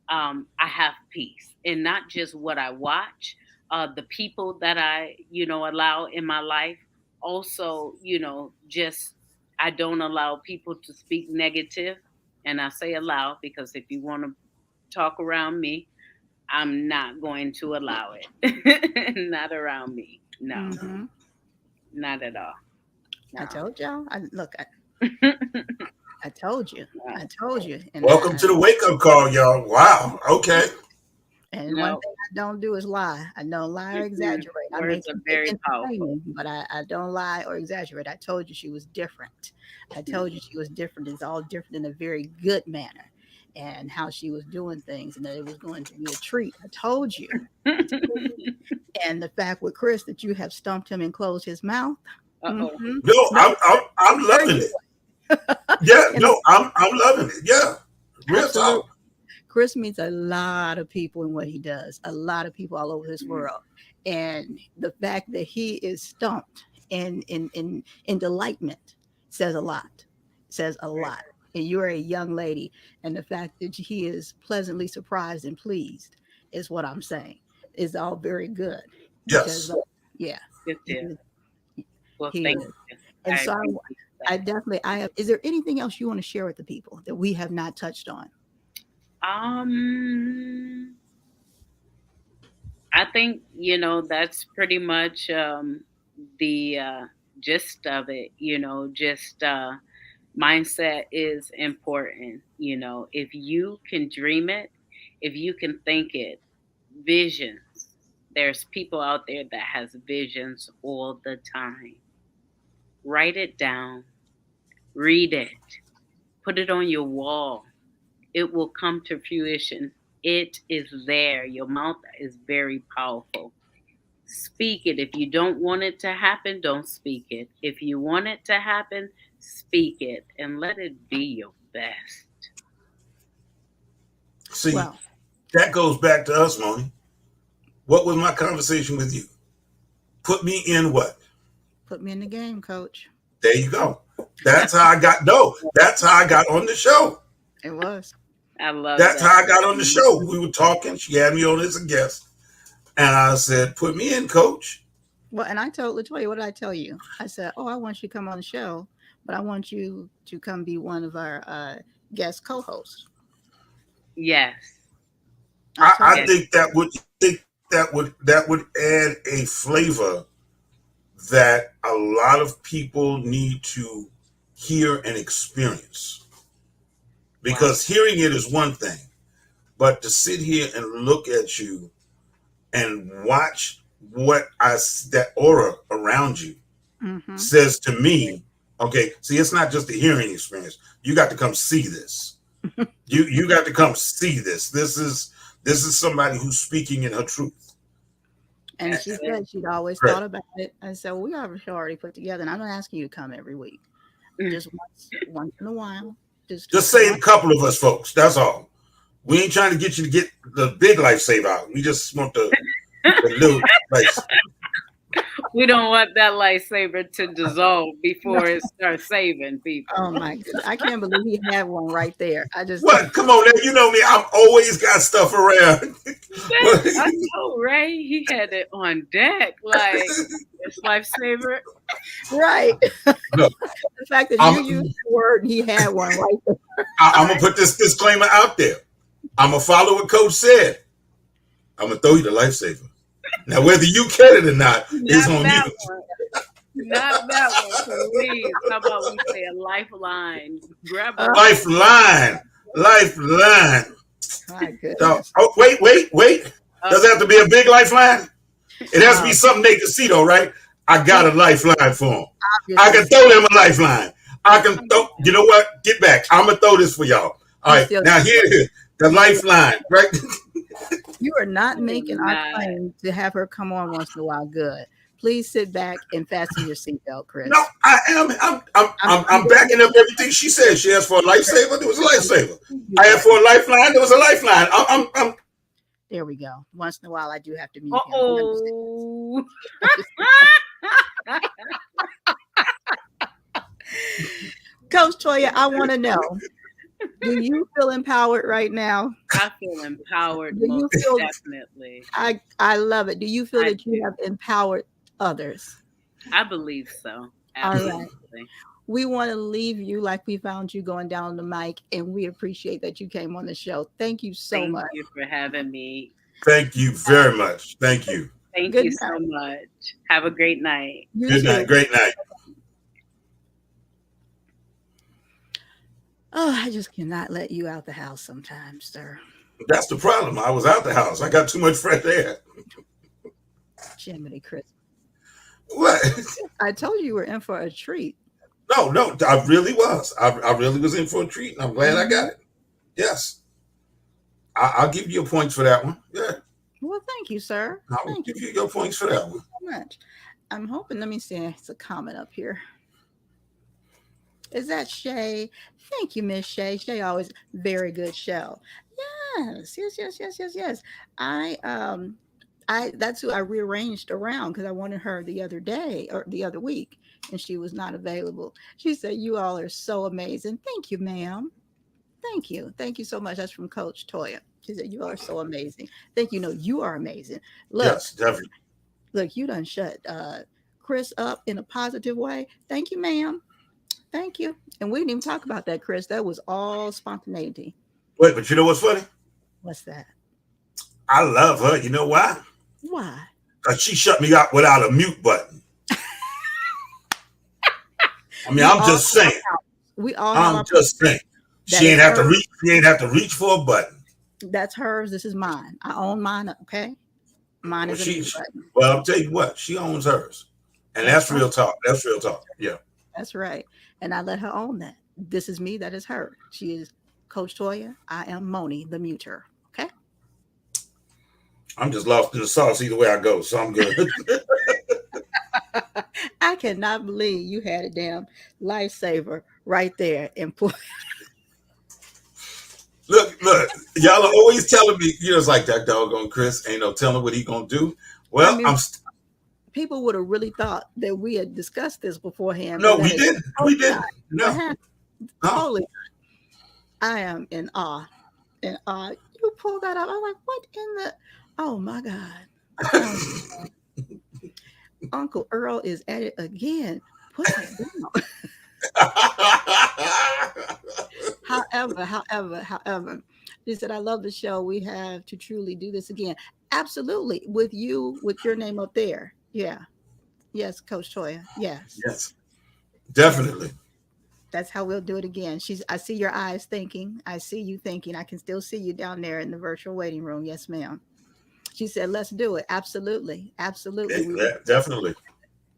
I have peace, and not just what I watch, the people that I, allow in my life. Also, just I don't allow people to speak negative. And I say allow because if you want to talk around me, I'm not going to allow it. Not around me. No, Mhm. not at all. I No. told y'all. I look. I told you. I told you. And Welcome to the wake up call, y'all. Wow. Okay. and one thing I don't do is lie. I don't lie or exaggerate. I may Words are keep it very powerful. entertaining, but I don't lie or exaggerate. I told you she was different. I told you she was different. It's all different in a very good manner, and how she was doing things, and that it was going to be a treat. I told you. And the fact with Chris that you have stumped him and closed his mouth. Uh-oh. No, I'm loving it. Yeah, no, I'm loving it. Yeah. Real Absolutely. talk. Chris meets a lot of people in what he does, a lot of people all over this world. And the fact that he is stumped in delightment says a lot. Says a lot. And you're a young lady. And the fact that he is pleasantly surprised and pleased is what I'm saying. Is all very good. Yes. Because, yeah. Good deal. Well, He thank is. you. And I so appreciate I that. definitely, is there anything else you want to share with the people that we have not touched on? I think, that's pretty much the gist of it. Just mindset is important. If you can dream it, if you can think it, visions. There's people out there that has visions all the time. Write it down, read it, put it on your wall. It will come to fruition. It is there. Your mouth is very powerful. Speak it. If you don't want it to happen, don't speak it. If you want it to happen, speak it and let it be your best. See, Well, that goes back to us, Moni. What was my conversation with you? Put me in what? put me in the game, coach. There you go. That's how I got that's how I got on the show. It was. I love That's that. how I got on the show. We were talking. She had me on as a guest. And I said, put me in, coach. Well, and I told LaToya, what did I tell you? I said, oh, I want you to come on the show, but I want you to come be one of our guest co-hosts. Yes. I think that would add a flavor that a lot of people need to hear and experience. Because hearing it is one thing, but to sit here and look at you and watch that aura around you says to me, okay, see, it's not just a hearing experience. You got to come see this. You got to come see this. This is somebody who's speaking in her truth. And she said she'd always thought about it. I said, well, we have a show already put together, and I'm not asking you to come every week. Just once in a while. Just say a couple of us folks. That's all. We ain't trying to get you to get the big lifesaver out. We just want the little life. We don't want that lightsaber to dissolve before it starts saving people. Oh my goodness. I can't believe he had one right there. What? Come on, you know me. I'm always got stuff around. I know, right? He had it on deck, like it's lifesaver. Right. No. The fact that you used the word and he had one right there. I'm gonna put this disclaimer out there. I'm gonna follow what Coach said. I'm gonna throw you the lifesaver. Now, whether you get it or not is on you. Not that one, please. How about we say a lifeline? Grab a lifeline. My goodness. So, wait. Does it have to be a big lifeline? It has to be something they can see, though, right? I got a lifeline for them. I can throw them a lifeline. I can throw. You know what? Get back. I'm gonna throw this for y'all. All right. Now here it is. The lifeline, right? You are not making our claim to have her come on once in a while good. Please sit back and fasten your seatbelt, Chris. No, I am. I'm backing up everything she said. She asked for a lifesaver. There was a lifesaver. I asked for a lifeline. There was a lifeline. I'm There we go. Once in a while, I do have to mute him. Coach Toya, I want to know. Do you feel empowered right now? I feel empowered. Most definitely. I love it. Do you feel that you have empowered others? I believe so. Absolutely. All right. We want to leave you like we found you going down the mic, and we appreciate that you came on the show. Thank you so much. Thank you for having me. Thank you very much. Thank you. Thank you so much. Have a great night. Good night. Great night. Oh, I just cannot let you out the house sometimes, sir. That's the problem. I was out the house. I got too much fresh air. Jiminy Chris. What? I told you were in for a treat. No, no, I really was. I really was in for a treat, and I'm glad I Hmm. got it. Yes, I'll give you your points for that one. Yeah, Well, thank you, sir. I will Thank you give you your points for that one. so much. I'm hoping, let me see, it's a comment up here. Is that Shay? Thank you, Miss Shay. Shay always very good show. Yes, yes, yes, yes, yes, yes. I that's who I rearranged around because I wanted her the other day or the other week, and she was not available. She said, "You all are so amazing." Thank you, ma'am. Thank you. Thank you so much. That's from Coach Toya. She said, "You are so amazing." Thank you. No, you are amazing. Look, Yes, definitely. look, you done shut Chris up in a positive way. Thank you, ma'am. Thank you. And we didn't even talk about that, Chris. That was all spontaneity. Wait, but you know what's funny? What's that? I love her. You know why? Why? Because she shut me out without a mute button. I mean, We I'm all just saying. we all have I'm our just saying. that She is ain't have to hers. reach. She ain't have to reach for a button. That's hers. This is mine. I own mine. Okay. Mine Well, is a mute button. well, I'll tell you what. She owns hers, and That's that's right. real talk. That's real talk. Yeah. That's right. And I let her own that. This is me. That is her. She is Coach Toya. I am Moni, the muter. Okay. I'm just lost in the sauce either way I go, so I'm good. I cannot believe you had a damn lifesaver right there and put. Look, y'all are always telling me, it's like that doggone Chris ain't no telling what he gonna do. I Well, mean, people would have really thought that we had discussed this beforehand, no, but that we is didn't. We totally not didn't. what No, happened. no. Totally. I am in awe. In awe. You pulled that up. I'm like, what in the? Oh my God. Um, Uncle Earl is at it again. Put that down. However, she said, I love the show. We have to truly do this again. Absolutely. With you, with your name up there. Yeah. Yes, Coach Toya. Yes. Yes, Yes. definitely. That's how we'll do it again. I see your eyes thinking. I see you thinking. I can still see you down there in the virtual waiting room. Yes, ma'am. She said, let's do it. Absolutely. Absolutely. We will. Yeah, definitely.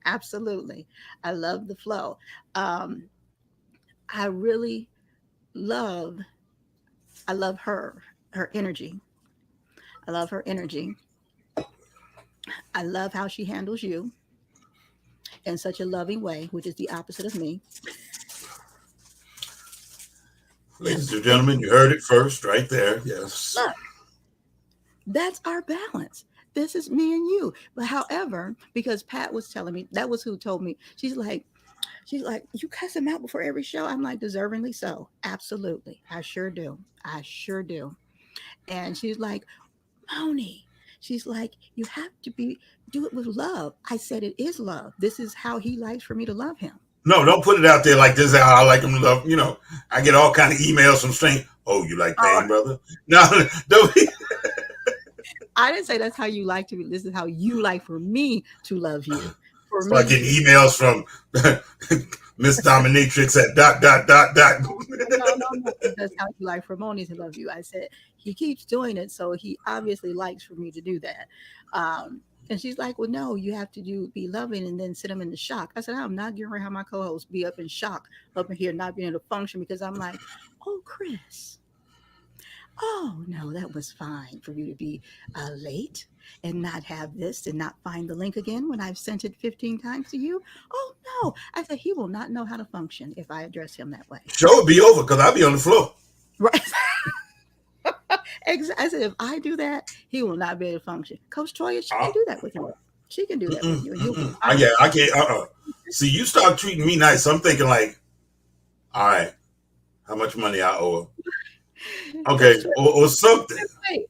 Absolutely. I love the flow. Um, I really love, I love her energy. I love her energy. I love how she handles you in such a loving way, which is the opposite of me. Ladies and And gentlemen, you heard it first right there. Yes. look, that's our balance. This is me and you. But however, because Pat was telling me, that was who told me, she's like, you cuss him out before every show. I'm like, deservingly so. Absolutely. I sure do. I sure do. And she's like, Moni, she's like, you have to do it with love. I said, it is love. This is how he likes for me to love him. No, don't put it out there like this is how I like him to love. I get all kind of emails from strangers. Oh, you like Oh, pain, brother? No, don't be. I didn't say that's how you like to be. This is how you like for me to love you. For So I me get to emails from Miss Dominatrix at dot dot dot dot. no, no, no. That's how you like for Moni to love you. I said he keeps doing it, so he obviously likes for me to do that. And she's like, "Well, no, you have to be loving and then sit him in the shock." I said, "I'm not getting ready to have my co-host be up in shock up in here, not being able to function because I'm like, oh, Chris, oh no, that was fine for you to be late and not have this and not find the link again when I've sent it 15 times to you. Oh no, I said he will not know how to function if I address him that way." Show would be over because I'll be on the floor. Right. Exactly. I said, if I do that, he will not be able to function. Coach Toya, she can Uh, do that with you. She can do that with you, and you'll be Yeah, fine. I can't. See, you start treating me nice. I'm thinking like, all right, how much money I owe her? Coach Okay, Toya, or something.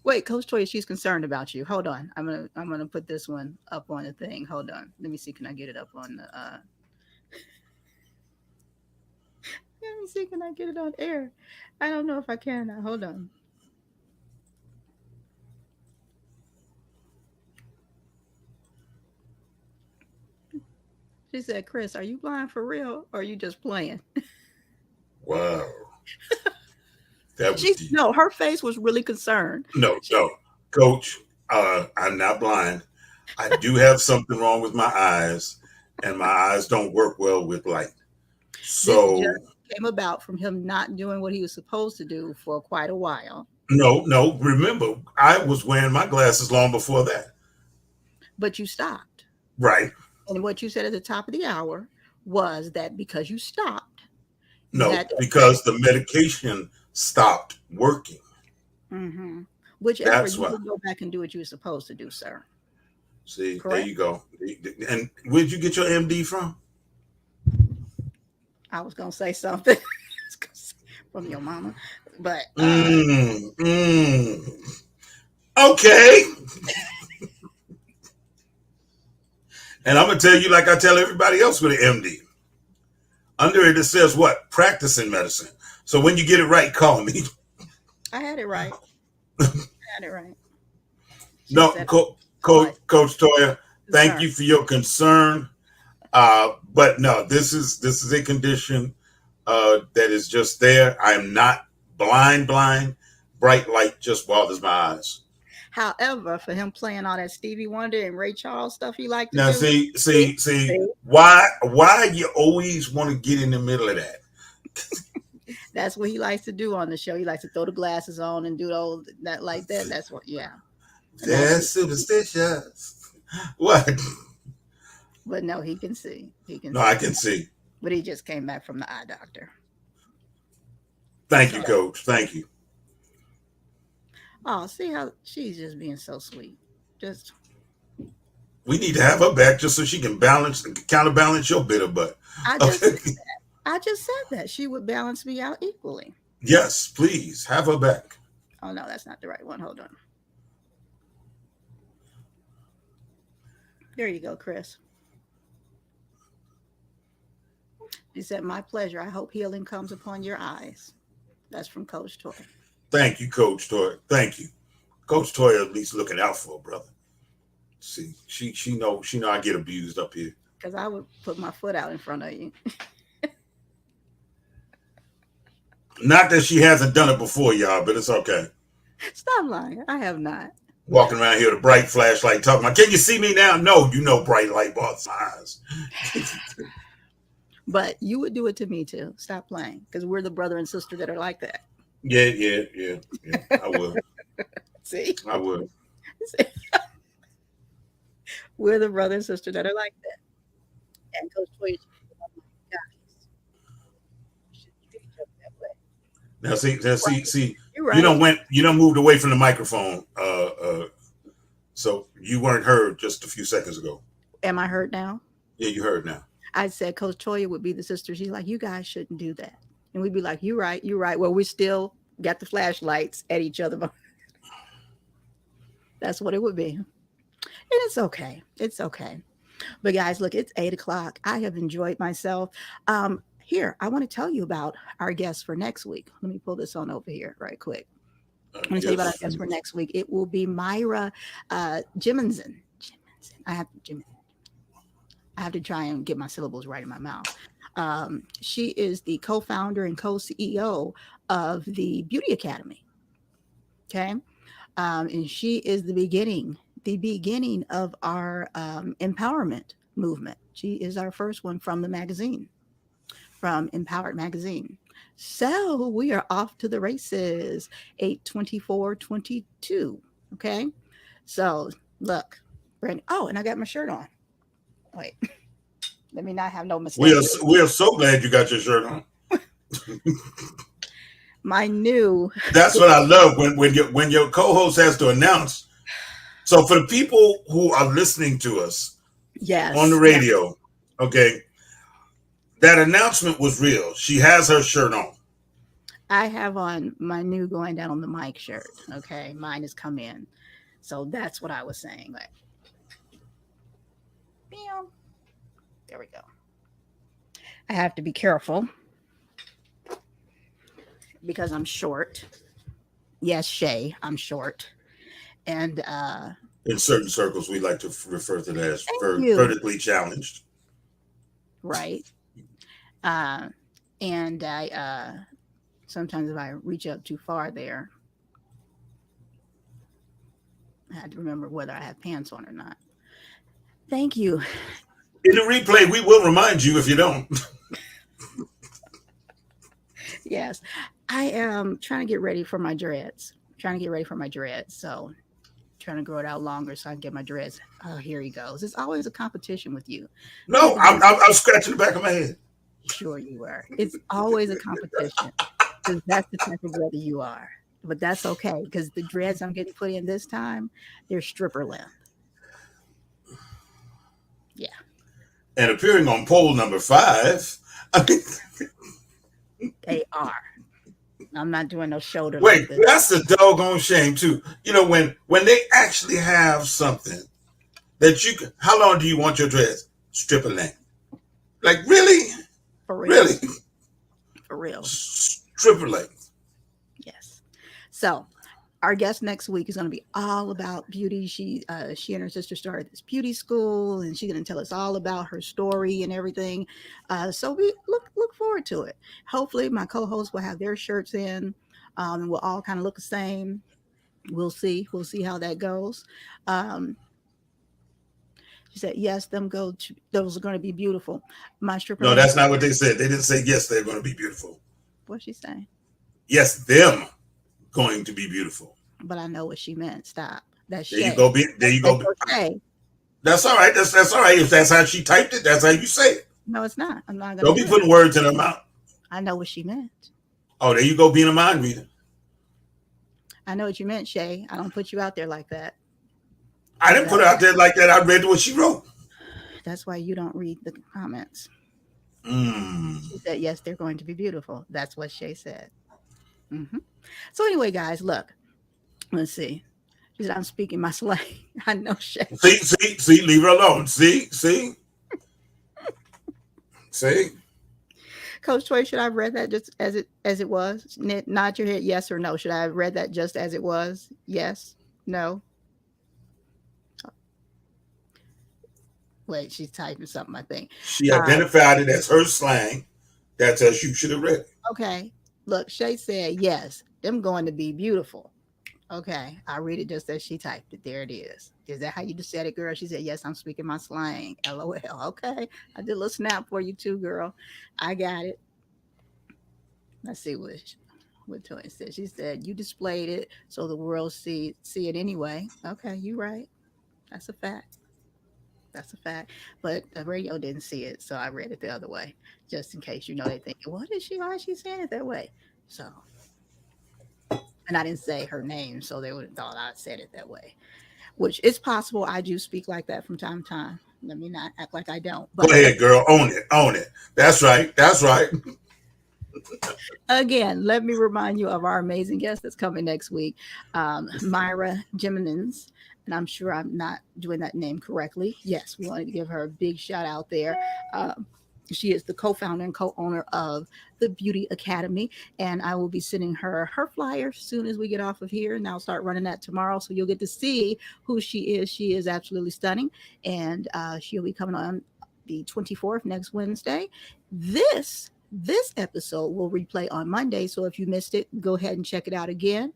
wait, Coach Toya, she's concerned about you. Hold on, I'm gonna put this one up on the thing. Hold on, let me see. Can I get it up on the? Let me see. Can I get it on air? I don't know if I can. Now. Hold on. She said, "Chris, are you blind for real, or are you just playing?" Wow. That was deep. No, her face was really concerned. No, Coach, I'm not blind. I do have something wrong with my eyes, and my eyes don't work well with light. This So just came about from him not doing what he was supposed to do for quite a while. no. Remember, I was wearing my glasses long before that. But you stopped. Right? And what you said at the top of the hour was that because you stopped, No, that because the medication stopped working. mm-hmm. Whichever That's you why. would go back and do what you were supposed to do, sir. See, Correct? there you go. And where'd you get your MD from? I was gonna say something from your mama, but Okay. And I'm gonna tell you, like I tell everybody else with an MD. Under it says what? Practicing medicine. So when you get it right, call me. I had it right. I had it right. She No, said, Coach Toya, thank Sir. you for your concern. But no, this is a condition that is just there. I'm not blind. Bright light just bothers my eyes. However, for him playing all that Stevie Wonder and Ray Charles stuff he liked to Now, do. see, why you always want to get in the middle of that? That's what he likes to do on the show. He likes to throw the glasses on and do all that like that. That's what, yeah. That's superstitious. What? But no, he can see. He can. No, see. I can see. But he just came back from the eye doctor. Thank you, Coach. Thank you. Oh, see how she's just being so sweet. Just We need to have her back just so she can counterbalance your bitter butt. I just said that. I just said that she would balance me out equally. Yes, please have her back. Oh no, that's not the right one. Hold on. There you go, Chris. He said, "My pleasure. I hope healing comes upon your eyes." That's from Coach Toy. Thank you, Coach Toya. Thank you, Coach Toya. At least looking out for her brother. See, she know I get abused up here. Because I would put my foot out in front of you. Not that she hasn't done it before, y'all, but it's okay. Stop lying. I have not. Walking around here with a bright flashlight, talking about, can you see me now? No, you know bright light bothers my eyes. But you would do it to me too. Stop playing. Because we're the brother and sister that are like that. Yeah. I would. See? I would. We're the brother and sister that are like that. And Coach Toy is Now see. You're right. You don't moved away from the microphone. So you weren't heard just a few seconds ago. Am I heard now? Yeah, you heard now. I said Coach Toya would be the sister. She's like, you guys shouldn't do that. And we'd be like, you're right. Well, we still got the flashlights at each other. That's what it would be. And it's okay. It's okay. But guys, look, it's 8:00. I have enjoyed myself. Here, I want to tell you about our guest for next week. Let me pull this on over here right quick. I'm going to tell you about our guest for next week. It will be Myra Jiminson. I have to try and get my syllables right in my mouth. She is the co-founder and co-CEO of the Beauty Academy. Okay. And she is the beginning of our empowerment movement. She is our first one from the magazine, from Empowered Magazine. So we are off to the races, 8/24/22. Okay. So look, Brandon. Oh, and I got my shirt on. Wait, let me not have no mistakes. We are so glad you got your shirt on. My new. That's what I love when your co-host has to announce. So for the people who are listening to us, Yes, on the radio, okay, that announcement was real. She has her shirt on. I have on my new going down on the mic shirt. Okay, mine has come in, so that's what I was saying. Like, there we go. I have to be careful because I'm short. Yes, Shay, I'm short, and in certain circles, we like to refer to that as vertically challenged. Right. And I Sometimes if I reach up too far there, I had to remember whether I have pants on or not. Thank you. In the replay, we will remind you if you don't. Yes, I am trying to get ready for my dreads. Trying to get ready for my dreads. So trying to grow it out longer so I can get my dreads. Oh, here he goes. It's always a competition with you. No, I'm scratching the back of my head. Sure you were. It's always a competition because that's the type of brother you are. But that's okay because the dreads I'm getting put in this time, they're stripper length. Yeah. And appearing on poll number 5, I mean, They are. I'm not doing no shoulder wait, like this. that's a doggone shame too. You know, when they actually have something that you can, how long do you want your dress? Stripper length. Like really? For real. Really? For real. Stripper length. Yes. So our guest next week is going to be all about beauty. She and her sister started this beauty school, and she's going to tell us all about her story and everything. So we look forward to it. Hopefully, my co-hosts will have their shirts in, and we'll all kind of look the same. We'll see. We'll see how that goes. Um, she said, "Yes, those are going to be beautiful." My stripper. No, that's not what they said. They didn't say yes, they're going to be beautiful. What's she saying? Yes, them going to be beautiful. But I know what she meant. Stop. That's there you go. There you go. That's all right. That's all right. If that's how she typed it, that's how you say it. No, it's not. I'm not gonna. Don't be putting words in her mouth. I know what she meant. Oh, there you go, being a mind reader. I know what you meant, Shay. I don't put you out there like that. I didn't put her out there like that. I read what she wrote. That's why you don't read the comments. Mm. She said, yes, they're going to be beautiful. That's what Shay said. Mm-hmm. So anyway, guys, look. Let's see. She said, I'm speaking my slang. I know Shay. See, leave her alone. See. Coach Toy, should I have read that just as it was? Nod your head, yes or no. Should I have read that just as it was? Yes, no. Wait, she's typing something, I think. She identified it as her slang. That's how you should have read it. Okay. Look, Shay said, yes, them going to be beautiful. Okay. I'll read it just as she typed it. There it is. Is that how you just said it, girl? She said, yes, I'm speaking my slang. LOL. Okay. I did a little snap for you too, girl. I got it. Let's see what Toy said. She said, you displayed it so the world see it anyway. Okay. You right. That's a fact. That's a fact. But the radio didn't see it, so I read it the other way, just in case they think, what is she? Why is she saying it that way? So, and I didn't say her name, so they would have thought I said it that way. Which is possible. I do speak like that from time to time. Let me not act like I don't. But go ahead, girl. Own it. That's right. Again, let me remind you of our amazing guest that's coming next week, Myra Jimenez. And I'm sure I'm not doing that name correctly. Yes, we wanted to give her a big shout out there. She is the co-founder and co-owner of the Beauty Academy. And I will be sending her flyer as soon as we get off of here. And I'll start running that tomorrow. So you'll get to see who she is. She is absolutely stunning. And she'll be coming on the 24th, next Wednesday. This episode will replay on Monday. So if you missed it, go ahead and check it out again.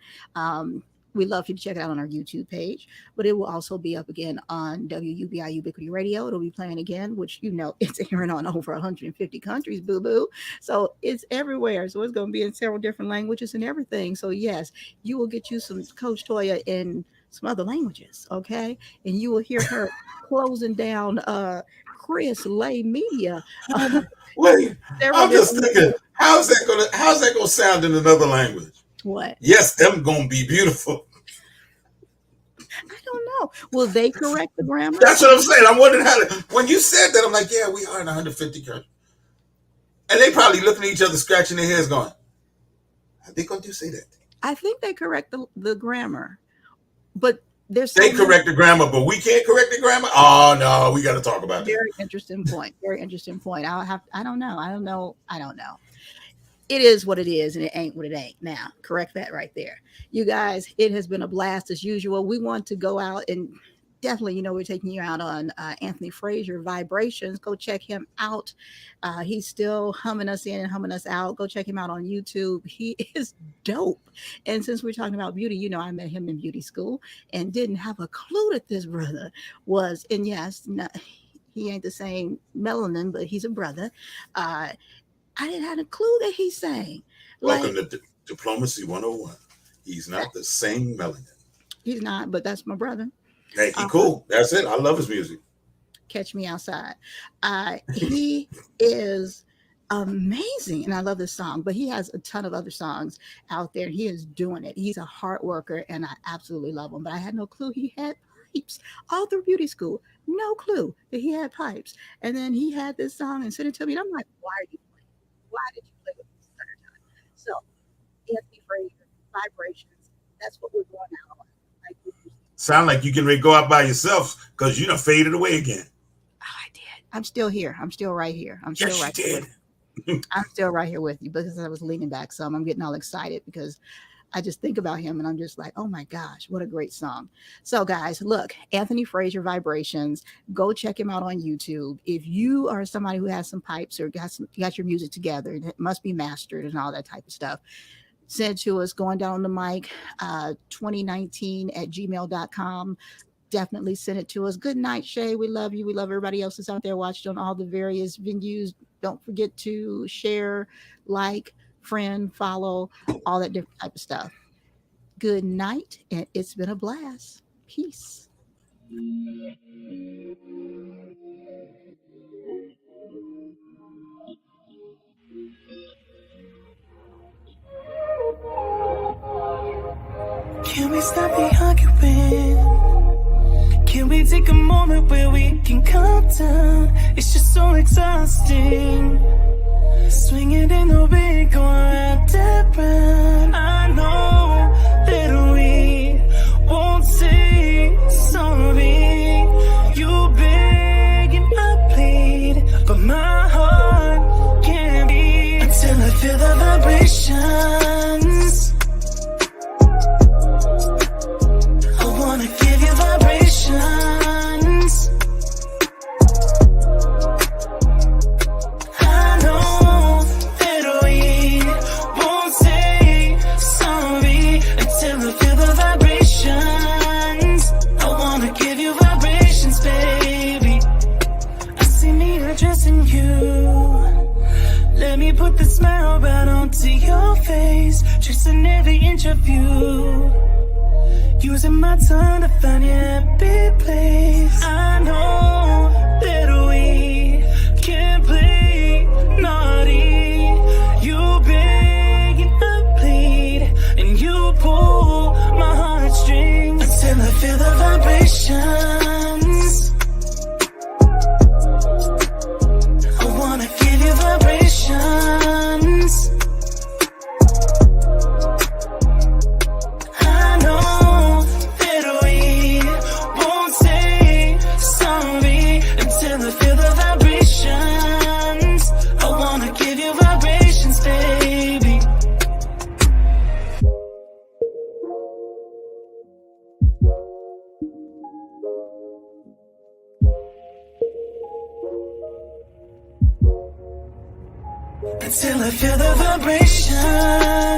We'd love for you to check it out on our YouTube page, but it will also be up again on WUBI Ubiquity Radio. It'll be playing again, which it's airing on over 150 countries, boo-boo. So it's everywhere. So it's going to be in several different languages and everything. So yes, you will get you some Coach Toya in some other languages, okay? And you will hear her closing down Chris Lay Media. Wait, I'm just thinking, how's that gonna sound in another language? What? Yes, them gonna be beautiful. I don't know. Will they correct the grammar? That's what I'm saying. I'm wondering when you said that, I'm like, yeah, we are in 150 countries. And they probably looking at each other, scratching their heads going, how they gonna do say that? I think they correct the grammar. But they correct the grammar, but we can't correct the grammar? Oh no, we gotta talk about that. Very interesting point. I don't know. It is what it is, and it ain't what it ain't. Now, correct that right there. You guys, it has been a blast as usual. We want to go out and definitely, we're taking you out on Anthony Frazier Vibrations. Go check him out. He's still humming us in and humming us out. Go check him out on YouTube. He is dope. And since we're talking about beauty, I met him in beauty school and didn't have a clue that this brother was. And yes, no, he ain't the same melanin, but he's a brother. I didn't have a clue that he sang. Welcome to Diplomacy 101. He's not the same melanin. He's not, but that's my brother. Hey, he cool. That's it. I love his music. Catch Me Outside. He is amazing, and I love this song, but he has a ton of other songs out there. He is doing it. He's a hard worker, and I absolutely love him, but I had no clue he had pipes all through beauty school. No clue that he had pipes. And then he had this song and sent it to me, and I'm like, why did you play with this entire time? So Anthony Frazier, Vibrations, that's what we're going out on. Sound like you can ready to go out by yourself because you done faded away again. Oh, I did. I'm still here. I'm still right here. I'm still Yes, right you here. did. I'm still right here with you because I was leaning back some. I'm getting all excited because I just think about him and I'm just like, oh my gosh, what a great song. So guys, look, Anthony Frazier Vibrations, go check him out on YouTube. If you are somebody who has some pipes or got your music together, it must be mastered and all that type of stuff, send it to us, going down the mic, 2019@gmail.com. Definitely send it to us. Good night, Shay. We love you. We love everybody else that's out there watching on all the various venues. Don't forget to share, like, friend, follow, all that different type of stuff. Good night, and it's been a blast. Peace. Can we stop the arguing? Can we take a moment where we can calm down? It's just so exhausting. Swinging in the wind, going round and round. I know that we won't say sorry. You beg and I plead, but my heart can't beat until I feel the vibrations. I wanna give you vibrations. I know that we won't say sorry until I feel the vibrations. I wanna give you vibrations, baby. I see me addressing you. Let me put the smile right onto your face, tracing every inch of you. Using my tongue to find your happy place. I know that we can't play naughty. You beg and I plead, and you pull my heartstrings until I feel the vibrations. I wanna give you vibrations. I know that we won't say sorry until I feel the vibrations. I wanna give you vibrations, baby. Until I feel the vibrations.